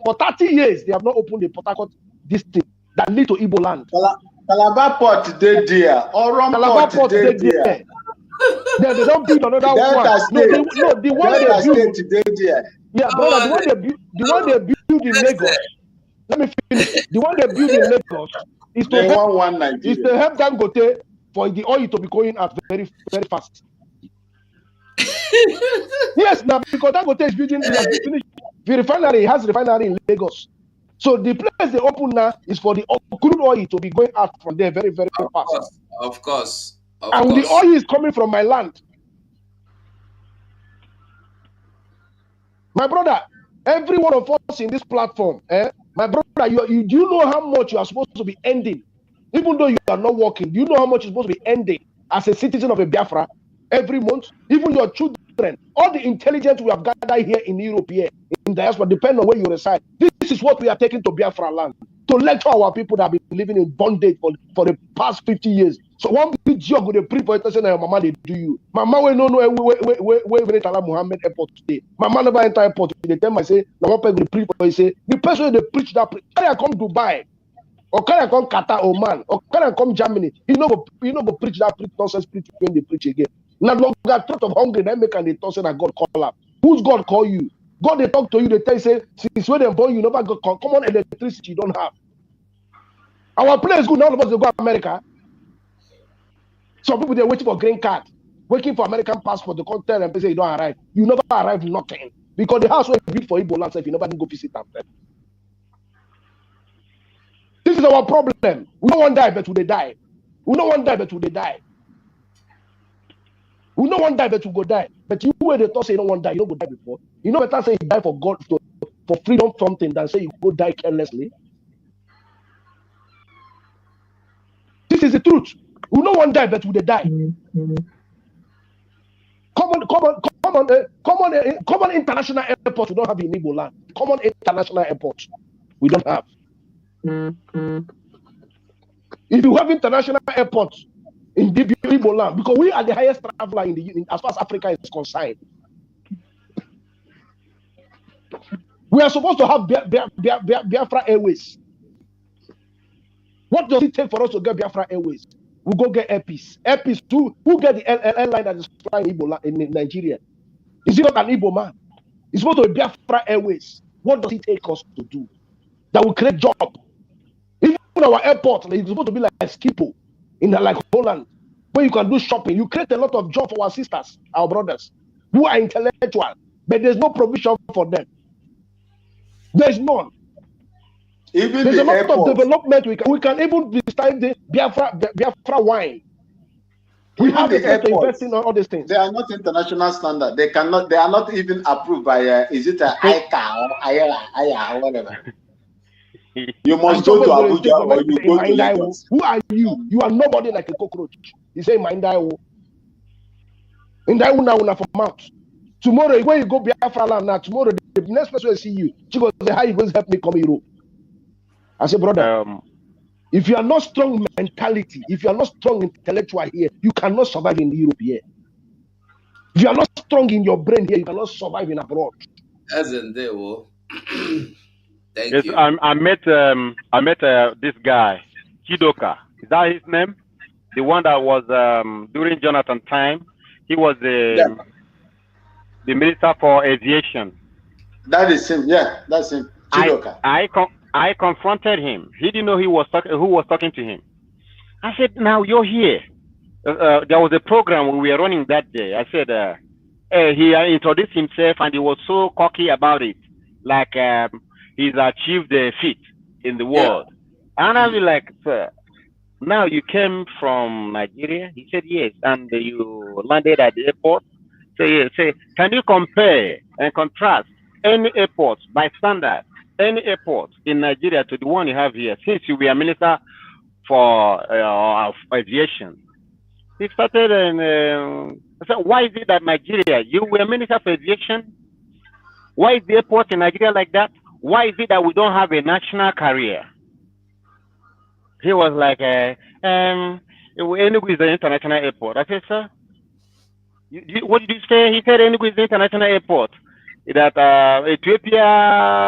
For 30 years, they have not opened the Port Harcourt district that lead to Igbo land. Calabar Port dead there. Calabar Port dead there. They don't build another one. The one they build. Yeah, brother, the one they build in Lagos. Let me finish. The one they build in Lagos is to help Dangote for the oil to be going out very, very fast. Yes, now because Dangote is building, the refinery has refinery in Lagos. So the place they open now is for the crude oil to be going out from there very, very fast. Of course. The oil is coming from my land. My brother, every one of us in this platform, my brother, do you know how much you are supposed to be ending? Even though you are not working, do you know how much you're supposed to be ending as a citizen of a Biafra every month? Even your children, all the intelligence we have gathered here in Europe, here in diaspora, depending on where you reside. This is what we are taking to Biafra land, to lecture our people that have been living in bondage for the past 50 years. So one big job with the pre-politician and your mama, they do you. Mama will not know where Muhammad airport today. Mama never enter airport. They tell me, say, the person they preach that, can I come Dubai? Or can I come Qatar, Oman? Or can I come Germany? You know go preach that nonsense preach when they preach again. Now longer threat of hunger, they make and they talk say that God call up. Who's God call you? God they talk to you, they tell you, say, since when they born you never got common electricity you don't have. Our place is good, none of us they go to America. Some people they're waiting for green card, waiting for American passport. They come tell them, they say you don't arrive. You never arrive nothing. Because the house where you build for Igbo land, if you never go visit them. This is our problem. We don't want to die, but we die. We don't want to die, but we die. We don't want to die, but we go die. But you where they talk say you don't want to die, you don't go die before. You know better say you die for God, for freedom something than say you go die carelessly. This is the truth. We don't want to die, but we die. Common international airport we don't have in Igbo land. Common international airport we don't have. If you have international airports in Igbo land, because we are the highest traveler in as far as Africa is concerned, we are supposed to have Biafra Airways. What does it take for us to get Biafra Airways? we go get airpiece. Airpiece, who get the airline that is flying Ebola in Nigeria? Is it not an Igbo man? It's supposed to be Biafra Airways. What does it take us to do? That will create job. Even our airport, it's supposed to be like Skipo in like Holland, where you can do shopping. You create a lot of job for our sisters, our brothers, who are intellectual, but there's no provision for them. There's none. Even there's the a lot airport. of development. We can even decide the Biafra wine. We Even have the the to invest airports, in all these things. they are not international standard. They cannot. They are not even approved by. Is it a ICA or IAA or whatever? You must go to Abuja or you go to Lagos. Who are you? You are nobody like a cockroach. You say Mindaiwo. Indaiwo now for mouth. Tomorrow when you go Biafra land now, tomorrow the next person will see you. She goes, how you going to help me come Europe? I say, brother, if you are not strong mentality, if you are not strong intellectual here, you cannot survive in Europe here. If you are not strong in your brain here, you cannot survive in abroad. As in there, Thank yes, you. I met this guy, Kidoka. Is that his name? The one that was during Jonathan time. He was the minister for aviation. That is him. Yeah, that's him. Kidoka. I confronted him. He didn't know who was talking to him. I said, "Now you're here." There was a program we were running that day. I said, he introduced himself and he was so cocky about it, like he's achieved a feat in the world. Yeah. And I was like, "Sir, now you came from Nigeria?" He said, "Yes." "And you landed at the airport?" Say, "Can you compare and contrast any airport by standard, any airport in Nigeria to the one you have here, since you were minister for aviation?" He started and I said, "Why is it that Nigeria, you were minister for aviation? Why is the airport in Nigeria like that? Why is it that we don't have a national carrier?" He was like, Enugu is the international airport. I said, "Sir, what did you say?" He said, "Enugu is the international airport. That Ethiopia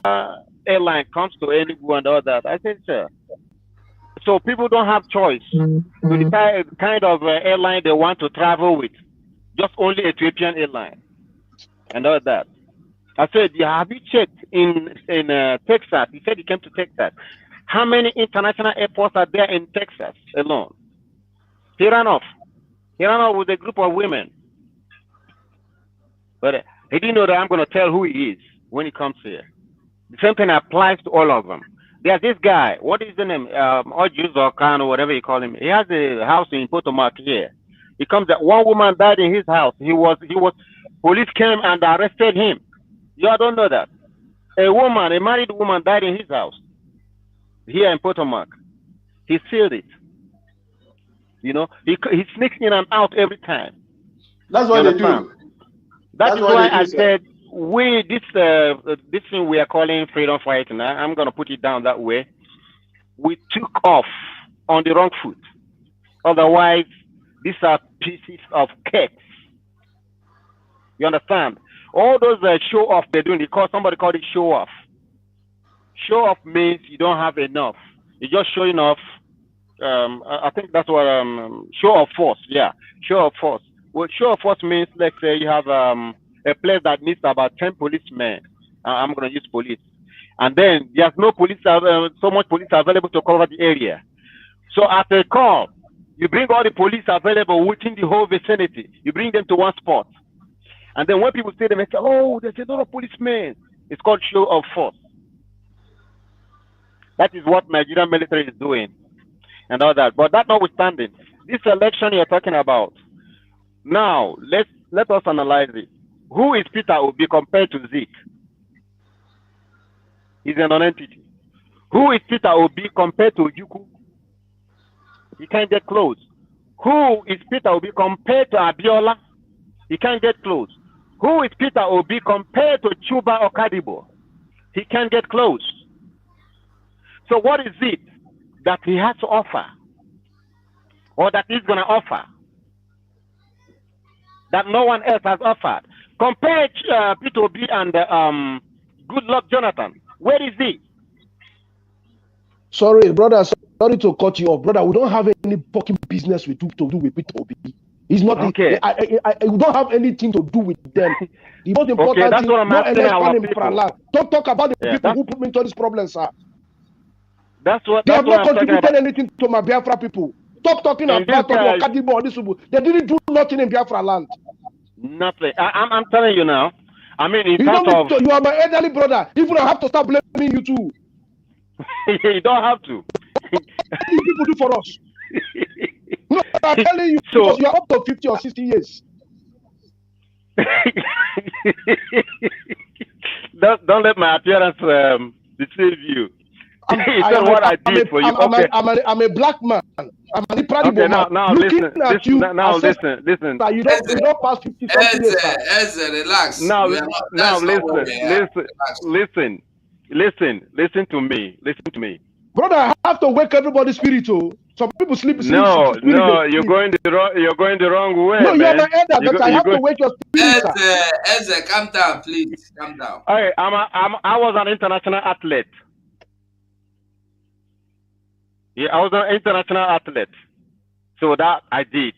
airline comes to Enugu and all that." I said, "Sir, so people don't have choice to decide the kind of airline they want to travel with. Just only Ethiopian airline and all that." I said, "Yeah, have you checked in Texas?" He said he came to Texas. How many international airports are there in Texas alone? He ran off. He ran off with a group of women. But he didn't know that I'm going to tell who he is when he comes here. The same thing applies to all of them. There's this guy. What is the name? Ojus or Khan or whatever you call him. He has a house in Potomac here. He comes that one woman died in his house. Police came and arrested him. You all don't know that. A married woman died in his house here in Potomac. He sealed it. You know, he sneaks in and out every time. That's what they do. That's why I said this thing we are calling freedom fighting. I'm gonna put it down that way. We took off on the wrong foot. Otherwise, these are pieces of cake. You understand? All those show off they're doing, somebody called it show off. Show off means you don't have enough. You're just showing off. I think that's what show of force. Yeah, show of force. Well, show of force means, let's say you have a place that needs about 10 policemen. I'm going to use police, and then there's no police, so much police available to cover the area. So after a call, you bring all the police available within the whole vicinity. You bring them to one spot, and then when people see them, they say, "Oh, there's a lot of policemen." It's called show of force. That is what Nigerian military is doing, and all that. But that notwithstanding, this election you're talking about, now let us analyze it. Who is Peter Obi compared to Zeke? He's a non-entity. Who is Peter Obi compared to Ojukwu? He can't get close. Who is Peter Obi compared to Abiola? He can't get close. Who is Peter Obi compared to Chuba Okadibo? He can't get close. So what is it that he has to offer, or that he's going to offer, that no one else has offered? Compare Peter Obi and Goodluck Jonathan. Where is he? Sorry, brother. Sorry to cut you off, brother. We don't have any fucking business to do with Peter Obi. He's not. Okay. We don't have anything to do with them. The most important that's thing, what I'm no asking our election in people. Biafra. Don't talk about the people who put me into this problem, sir. That's what. They That's have what not I'm talking contributed about. anything to my Biafra people. Stop talking And about this guy, Kadibo or this people. They didn't do nothing in Biafra land. Nothing. I'm telling you now. I mean, in You terms of you are my elderly brother. Even I have to start blaming you too. you don't have to. What do you people do for us? No, I'm telling you, so, because you are up to 50 or 60 years. don't let my appearance deceive you. I did for you. I'm a black man. I'm a proud okay, man. now looking listen. at you. Now listen. You don't pass 50 something years. Relax. Now listen to me. Brother, I have to wake everybody's spirit. Some people sleep. No, you're going the wrong way. No, you're man. my elder, but I have to wake your spirit. Eze, calm down, please. Calm down. Hey, I was an international athlete. Yeah, I was an international athlete. So that I did.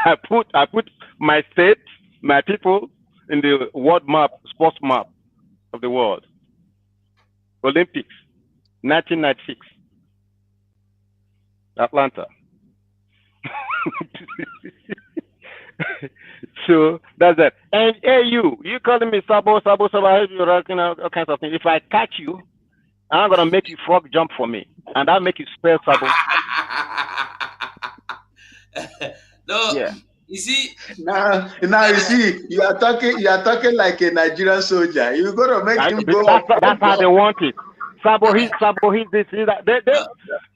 I put my state, my people in the world map, sports map of the world. Olympics, 1996, Atlanta. So that's that. And hey, you calling me Sabo, I heard you rocking all kinds of things. If I catch you, I'm gonna make you frog jump for me, and I'll make you spell Sabo. No, yeah. You see, now you see, you are talking like a Nigerian soldier. You're gonna make him go. That's how they want it. Sabo, he's this, he's that.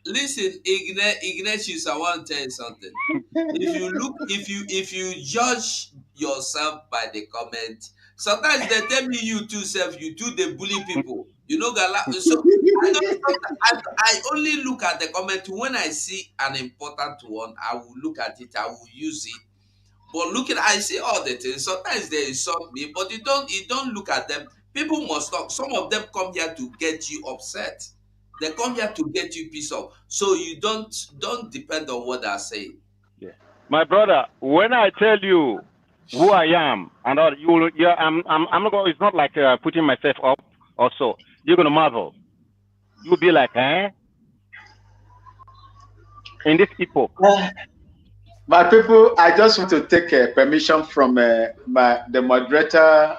Listen, Ignatius, I want to tell you something. If you judge yourself by the comment, sometimes they tell me you too they bully people. You know, so I only look at the comment when I see an important one. I will look at it. I will use it. But I see all the things. Sometimes they insult me, but you don't look at them. People must talk. Some of them come here to get you upset. They come here to get you pissed off. So you don't depend on what they're saying. Yeah. My brother, when I tell you who I am, and all, I'm not going. It's not like putting myself up or so. You're gonna marvel. You'll be like, eh? In this people. My people, I just want to take permission from the moderator,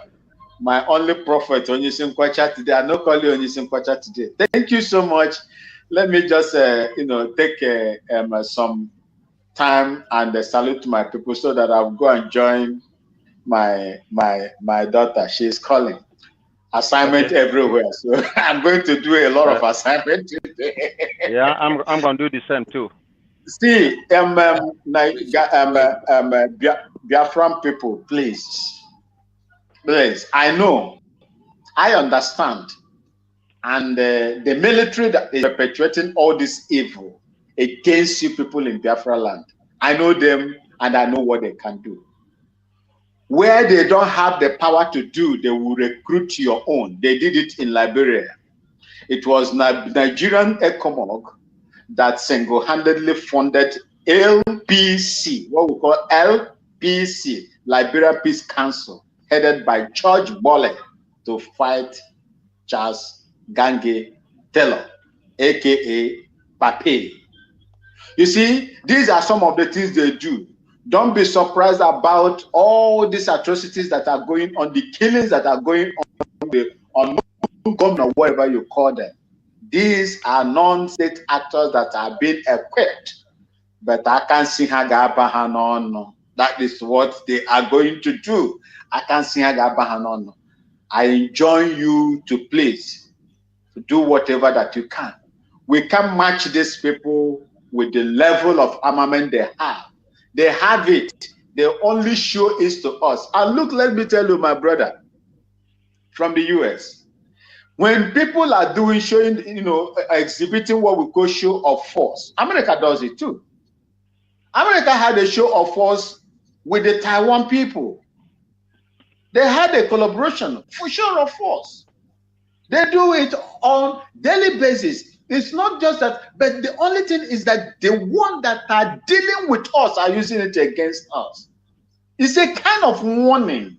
my only prophet, Onisim Kwacha today. I'm not calling Onisim Kwacha today. Thank you so much. Let me just, take some time and salute to my people so that I'll go and join my daughter. She's calling. Assignment everywhere. So I'm going to do a lot of assignment today. Yeah, I'm going to do the same too. See, Biafran people, please. I know, I understand, and the military that is perpetuating all this evil against you people in Biafra land, I know them and I know what they can do. Where they don't have the power to do, they will recruit your own. They did it in Liberia. It was Nigerian ECOMOG that single-handedly funded LPC, what we call LPC, Liberia Peace Council, headed by George Bolle, to fight Charles Gange Taylor, aka Pape. You see, these are some of the things they do. Don't be surprised about all these atrocities that are going on, the killings that are going on governor, whatever you call them. These are non-state actors that are being equipped, but I can't see Hagabahanon. That is what they are going to do. I can't see Hagabahanon. I enjoin you to please do whatever that you can. We can match these people with the level of armament they have. They have it. The only show is to us. And look, let me tell you, my brother, from the US. When people are showing, exhibiting what we call show of force, America does it too. America had a show of force with the Taiwan people. They had a collaboration for show of force. They do it on daily basis. It's not just that, but the only thing is that the one that are dealing with us are using it against us. It's a kind of warning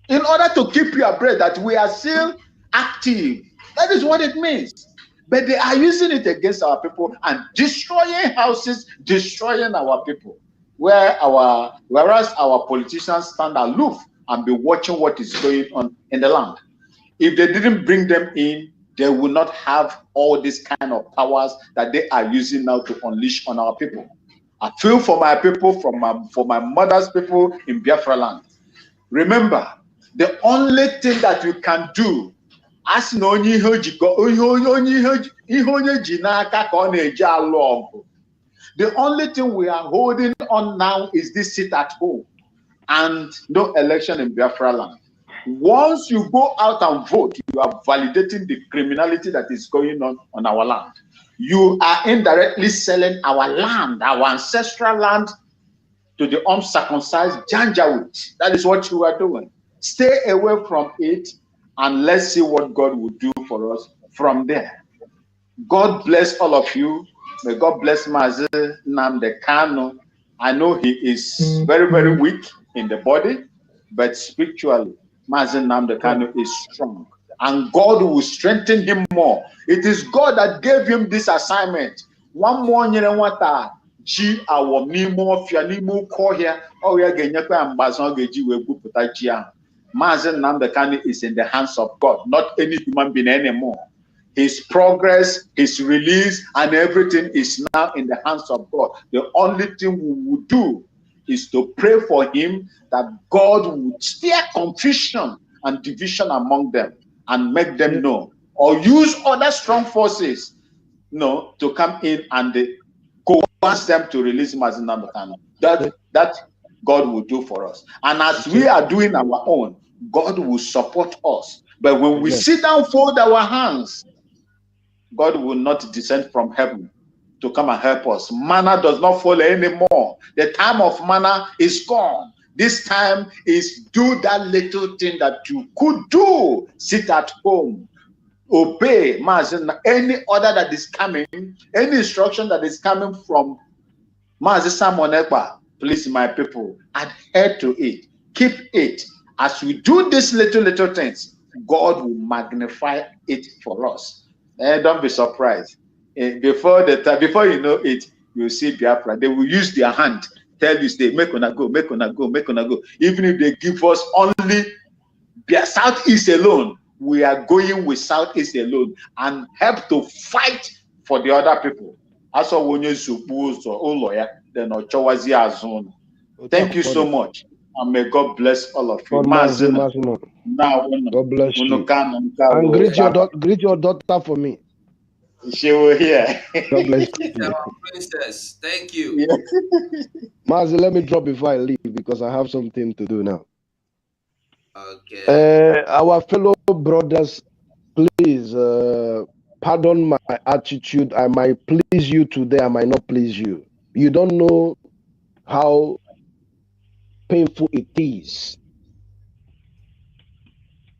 in order to keep you abreast that we are still active. That is what it means. But they are using it against our people and destroying houses, destroying our people. Whereas our politicians stand aloof and be watching what is going on in the land. If they didn't bring them in, they will not have all these kind of powers that they are using now to unleash on our people. I feel for my people, for my mother's people in Biafra land. Remember, the only thing that you can do, the only thing we are holding on now is this sit at home and no election in Biafra land. Once you go out and vote, you are validating the criminality that is going on our land. You are indirectly selling our land, our ancestral land, to the uncircumcised Janjaweed. That is what you are doing. Stay away from it and let's see what God will do for us from there. God bless all of you. May God bless Mazi Nnamdi Kanu. I know he is very, very weak in the body, but spiritually, Mazi Nnamdi Kanu is strong. And God will strengthen him more. It is God that gave him this assignment. One more year, G our Nemo Fianimo call here. Oh, we are getting a ambassador. We put Mazi Nnamdi Kanu is in the hands of God, not any human being anymore. His progress, his release, and everything is now in the hands of God. The only thing we will do is to pray for him that God would steer confusion and division among them and make them know, or use other strong forces, to come in and coerce them to release Mazi Nnamdi Kanu. That God will do for us. And as we are doing our own, God will support us. But when we sit down, fold our hands, God will not descend from heaven to come and help us. Manna does not fall anymore. The time of manna is gone. This time is do that little thing that you could do. Sit at home. Obey any order that is coming, any instruction that is coming from Mazi Simon Ekpa. Please, my people, adhere to it. Keep it. As we do these little things, God will magnify it for us. Don't be surprised. Before you know it, you'll see Biafra. They will use their hand, tell you, stay, make una go, make una go, make una go. Even if they give us only Southeast alone, we are going with Southeast alone and help to fight for the other people. As when you suppose or lawyer, then thank you so much. And may God bless all of you. Now, God bless you. And greet your daughter for me. She will hear. God bless you. Princess, thank you. Mazi, let me drop before I leave because I have something to do now. Okay. Our fellow brothers, please pardon my attitude. I might please you today, I might not please you. You don't know how painful it is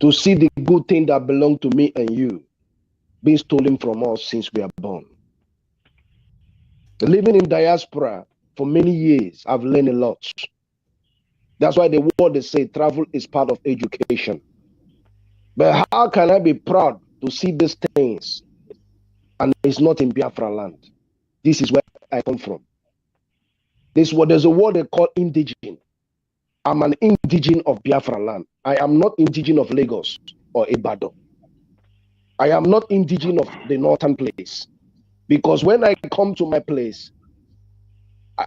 to see the good thing that belong to me and you being stolen from us since we are born. Living in diaspora for many years, I've learned a lot. That's why the word they say travel is part of education. But how can I be proud to see these things and it's not in Biafra land? This is where I come from. There's a word they call indigene. I'm an indigene of Biafra land. I am not indigene of Lagos or Ibadan. I am not indigene of the northern place. Because when I come to my place,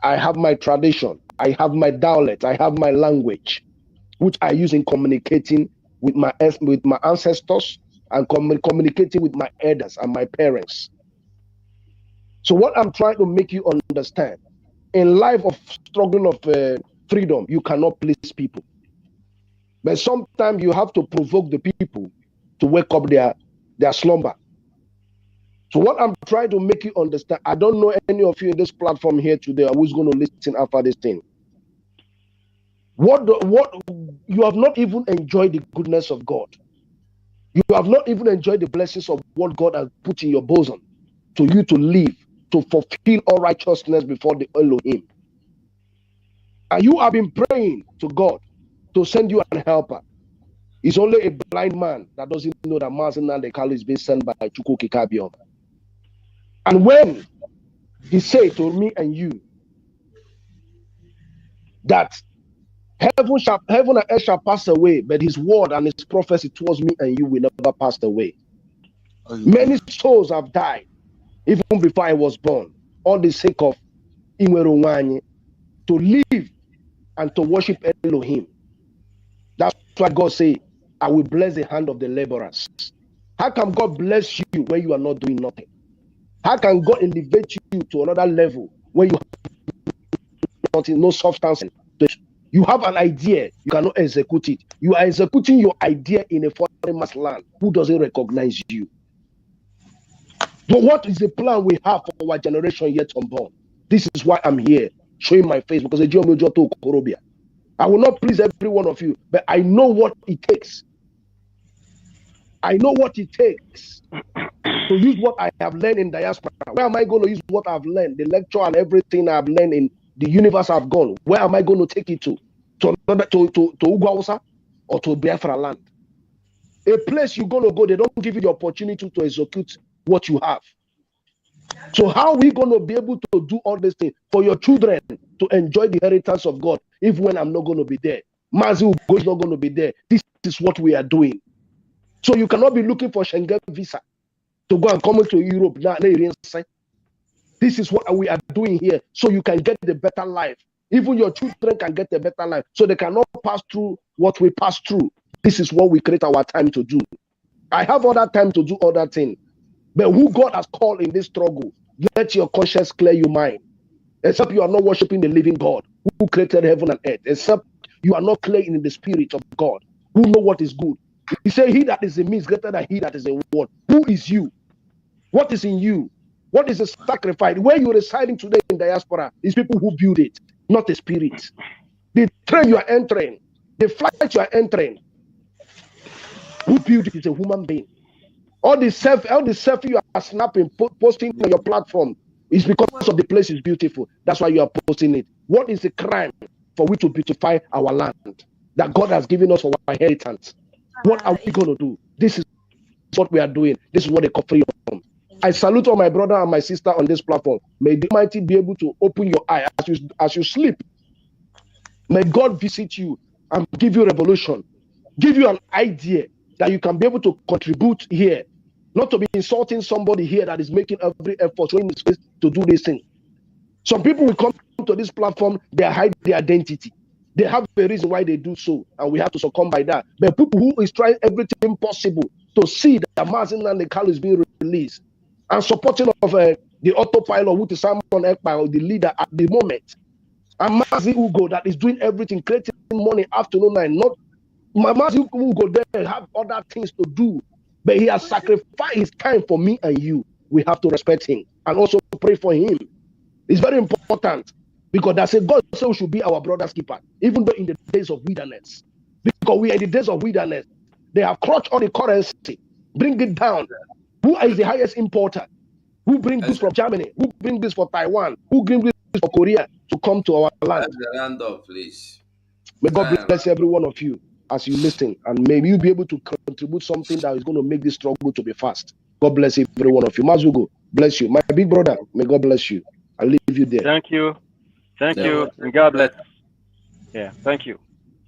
I have my tradition, I have my dialect, I have my language, which I use in communicating with my ancestors and communicating with my elders and my parents. So what I'm trying to make you understand, in life of struggling of freedom, you cannot please people. But sometimes you have to provoke the people to wake up their slumber. So what I'm trying to make you understand, I don't know any of you in this platform here today who's going to listen after this thing. What you have not even enjoyed the goodness of God. You have not even enjoyed the blessings of what God has put in your bosom to you to live, to fulfill all righteousness before the Elohim. And you have been praying to God to send you an helper. It's only a blind man that doesn't know that Mazin and the Kali is being sent by Chukwuki Kabiom. And when he said to me and you that heaven and earth shall pass away, but his word and his prophecy towards me and you will never pass away. Many souls have died even before I was born, all the sake of Inwerunwanye, to live and to worship Elohim. That's why God say, I will bless the hand of the laborers. How can God bless you when you are not doing nothing? How can God elevate you to another level when you have no substance? You have an idea, you cannot execute it. You are executing your idea in a foreign man's land who doesn't recognize you. So what is the plan we have for our generation yet unborn? This is why I'm here, showing my face, because I will not please every one of you, but I know what it takes. I know what it takes to use what I have learned in diaspora. Where am I going to use what I've learned? The lecture and everything I've learned in the universe I've gone. Where am I going to take it to? To Ugwausa or to Biafra land? A place you're going to go, they don't give you the opportunity to execute what you have. So how are we going to be able to do all these things for your children to enjoy the inheritance of God if when I'm not going to be there? Mazi Ugo is not going to be there. This is what we are doing. So you cannot be looking for Schengen visa to go and come to Europe. This is what we are doing here so you can get the better life. Even your children can get a better life so they cannot pass through what we pass through. This is what we create our time to do. I have other time to do other things. But who God has called in this struggle, let your conscience clear your mind. Except you are not worshiping the living God who created heaven and earth. Except you are not clear in the spirit of God who know what is good. He said, he that is in me is greater than he that is in the world. Who is you? What is in you? What is the sacrifice? Where you're residing today in diaspora is people who build it, not the spirit. The train you are entering, the flight you are entering, who built it is a human being. All the selfie you are snapping, posting on your platform is because of the place is beautiful. That's why you are posting it. What is the crime for we to beautify our land that God has given us for our inheritance? What are we going to do? This is what we are doing. This is what they call freedom. I salute all my brother and my sister on this platform. May the Almighty be able to open your eye as you sleep. May God visit you and give you revelation, give you an idea that you can be able to contribute here, not to be insulting somebody here that is making every effort, showing his face to do this thing. Some people will come to this platform, they hide their identity. They have a reason why they do so, and we have to succumb by that. But people who is trying everything possible to see that Mazin and the Kali is being released, and supporting of the autopilot, which is Simon Ekpa, the leader at the moment, and Mazi Ugo that is doing everything, creating money afternoon and not. Mazi Ugo there have other things to do, but he has sacrificed his time for me and you. We have to respect him and also pray for him. It's very important because that's a God said we should be our brother's keeper, even though in the days of wilderness, because we are in the days of wilderness, they have crushed all the currency, bring it down. Who is the highest importer? Who brings this from Germany? Who brings this for Taiwan? Who brings this for Korea to come to our land? That's the land of, please. May God bless every one of you as you listen, and may you be able to contribute something that is going to make this struggle to be fast. God bless every one of you. Mazugo, bless you. My big brother, may God bless you. I'll leave you there. Thank you. Thank you. And God bless. Yeah, thank you.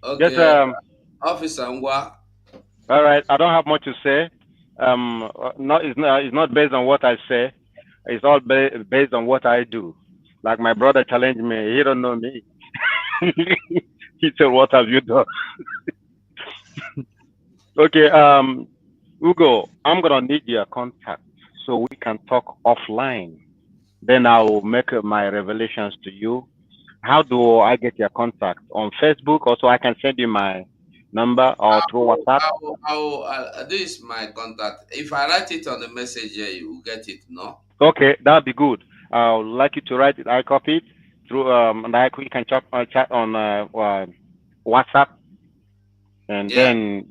Okay. Just, Officer Ngwa. All right. I don't have much to say. It's not based on what I say. It's all based on what I do. Like my brother challenged me. He don't know me. He said, "What have you done?" Okay. Ugo, I'm gonna need your contact so we can talk offline. Then I will make my revelations to you. How do I get your contact? On Facebook, or so I can send you my number or through WhatsApp? This is my contact. If I write it on the message here, you will get it, no? Okay, that'd be good. I would like you to write it. I copy it through and we can chat on WhatsApp, and then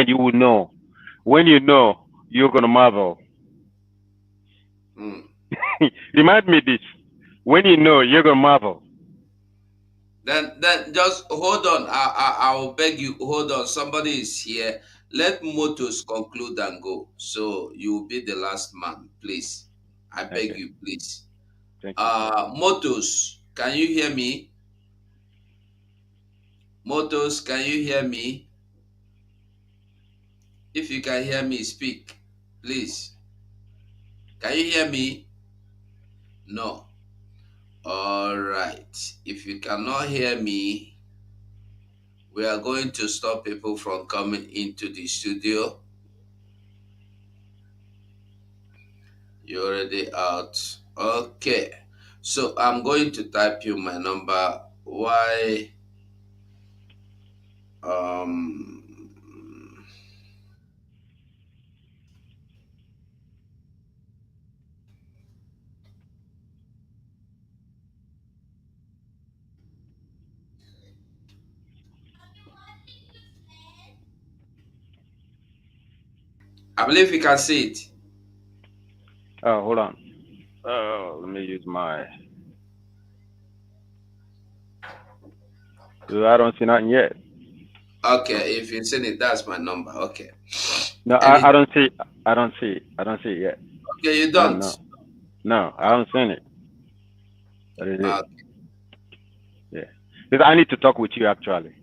you will know. When you know, you're gonna marvel. Remind me this. When you know, you're gonna marvel. Then just hold on. I will beg you, hold on. Somebody is here. Let Motos conclude and go. So you will be the last man, please. I beg you, please. Thank you. Motos, can you hear me? Motos, can you hear me? If you can hear me, speak, please. Can you hear me? No. All right. If you cannot hear me, we are going to stop people from coming into the studio. You're already out. Okay. So I'm going to type you my number. Why? I believe you can see it. Oh, hold on. Let me use my. I don't see nothing yet. Okay, if you've seen it, that's my number. Okay. No, I don't see. I don't see it. I don't see it yet. Okay, you don't. No, I haven't seen it. That is it. Yeah, because I need to talk with you actually.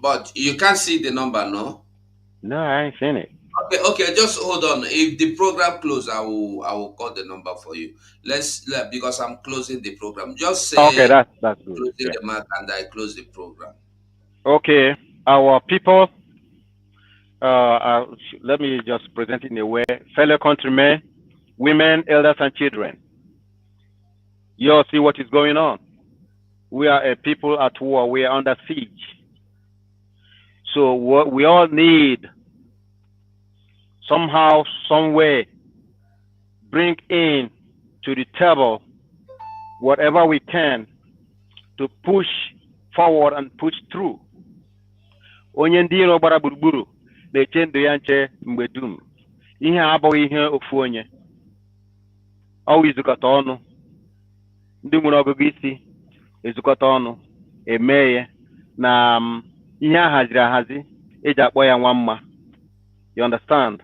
But you can't see the number, no? No, I ain't seen it. Okay, just hold on. If the program closes, I will call the number for you. Because I'm closing the program. Just say okay, that's good. Closing Yeah. the mic and I close the program. Okay, our people. Let me just present it in a way, fellow countrymen, women, elders, and children. You all see what is going on. We are a people at war. We are under siege. So what we all need, somehow, some way, bring in to the table whatever we can to push forward and push through. Onye ndị iro gbara gburugburu na-eche ndụ ya nche mgbe dum. Ihe abụghị ihe ofu onye. Ọ izukọta ọnụ. Ndị nwere ọgụgụ isi ezukọta ọnụ eme ya na ihe a haziri ahazi eji akpọ ya nwa mma. You understand?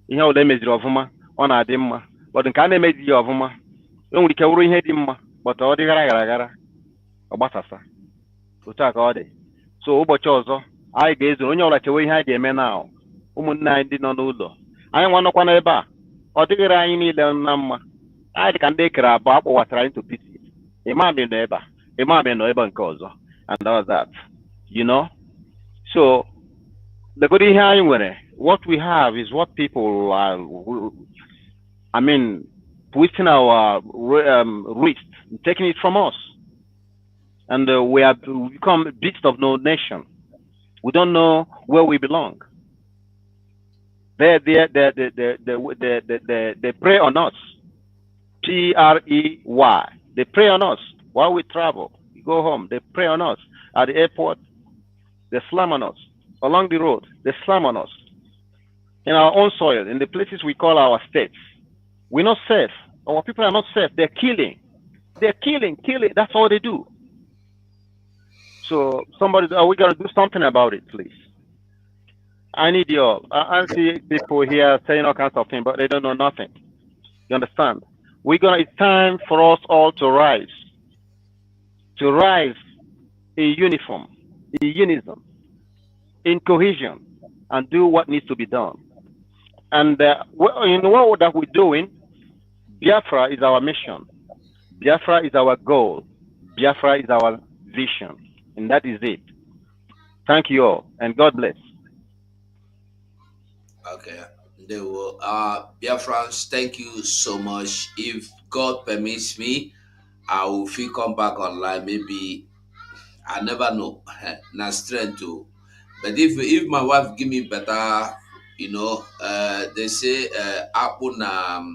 Ihe ọbụla emeziri ọfụma ọ na-adị mma. But nke a na-emezighị ọfụma o nwere ike wụrụ ihe dị mma but ọ dị gara gara ọ gbasasa. Otu a ka ọ dị. So ụbọchị ọzọ anyị ga-ezuru onye ọbụla chewe ihe anyị ga-eme na ụmụnne anyị ndị nọ n'ụlọ. Anyị nwanọkwa n'ebe a ọ dịghịrị anyị niile na mma. Anyị dị ka ndị ekere abụọ akpọwatara anyị to pieces. Imam nọ ebe a, Imam nọ ebe nke ọzọ, and all that, you know. So the good thing here, what we have is what people are, I mean, twisting our wrist, taking it from us, and we have become beasts of no nation. We don't know where we belong. They prey on us. Prey. They prey on us while we travel. We go home. They prey on us at the airport. They slam on us along the road. They slam on us in our own soil, in the places we call our states. We're not safe. Our people are not safe. They're killing. They're killing. That's all they do. So somebody, are we gonna do something about it, please? I need your. I see people here saying all kinds of things, but they don't know nothing. You understand? It's time for us all to rise in uniform, in unison, in cohesion, and do what needs to be done. And in what that we're doing, Biafra is our mission. Biafra is our goal. Biafra is our vision. And that is it. Thank you all, and God bless. Okay. They will Biafrans, thank you so much. If God permits me, I will come back online. Maybe I never know. Na strength too. But if my wife give me better, they say apple na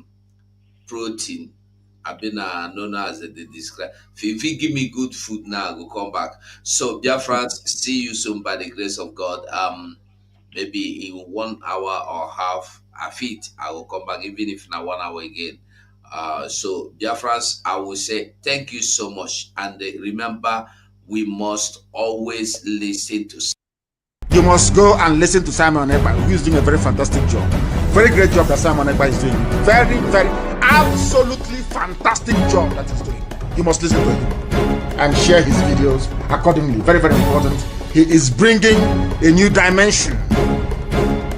protein. I've been known as they describe. If you give me good food now, I will come back. So Biafrans, see you soon by the grace of God. maybe in 1 hour or half a feet, I will come back, even if not 1 hour again. So, Biafrans, I will say thank you so much. And remember, we must always listen to. You must go and listen to Simon Ekpa, who is doing a very fantastic job. Very great job that Simon Ekpa is doing. Very, very, absolutely fantastic job that he's doing. You must listen to him and share his videos accordingly. Very, very important. He is bringing a new dimension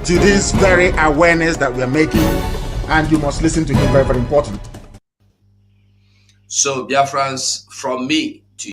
to this very awareness that we are making, and you must listen to him. Very, very important. So, Biafrans, from me,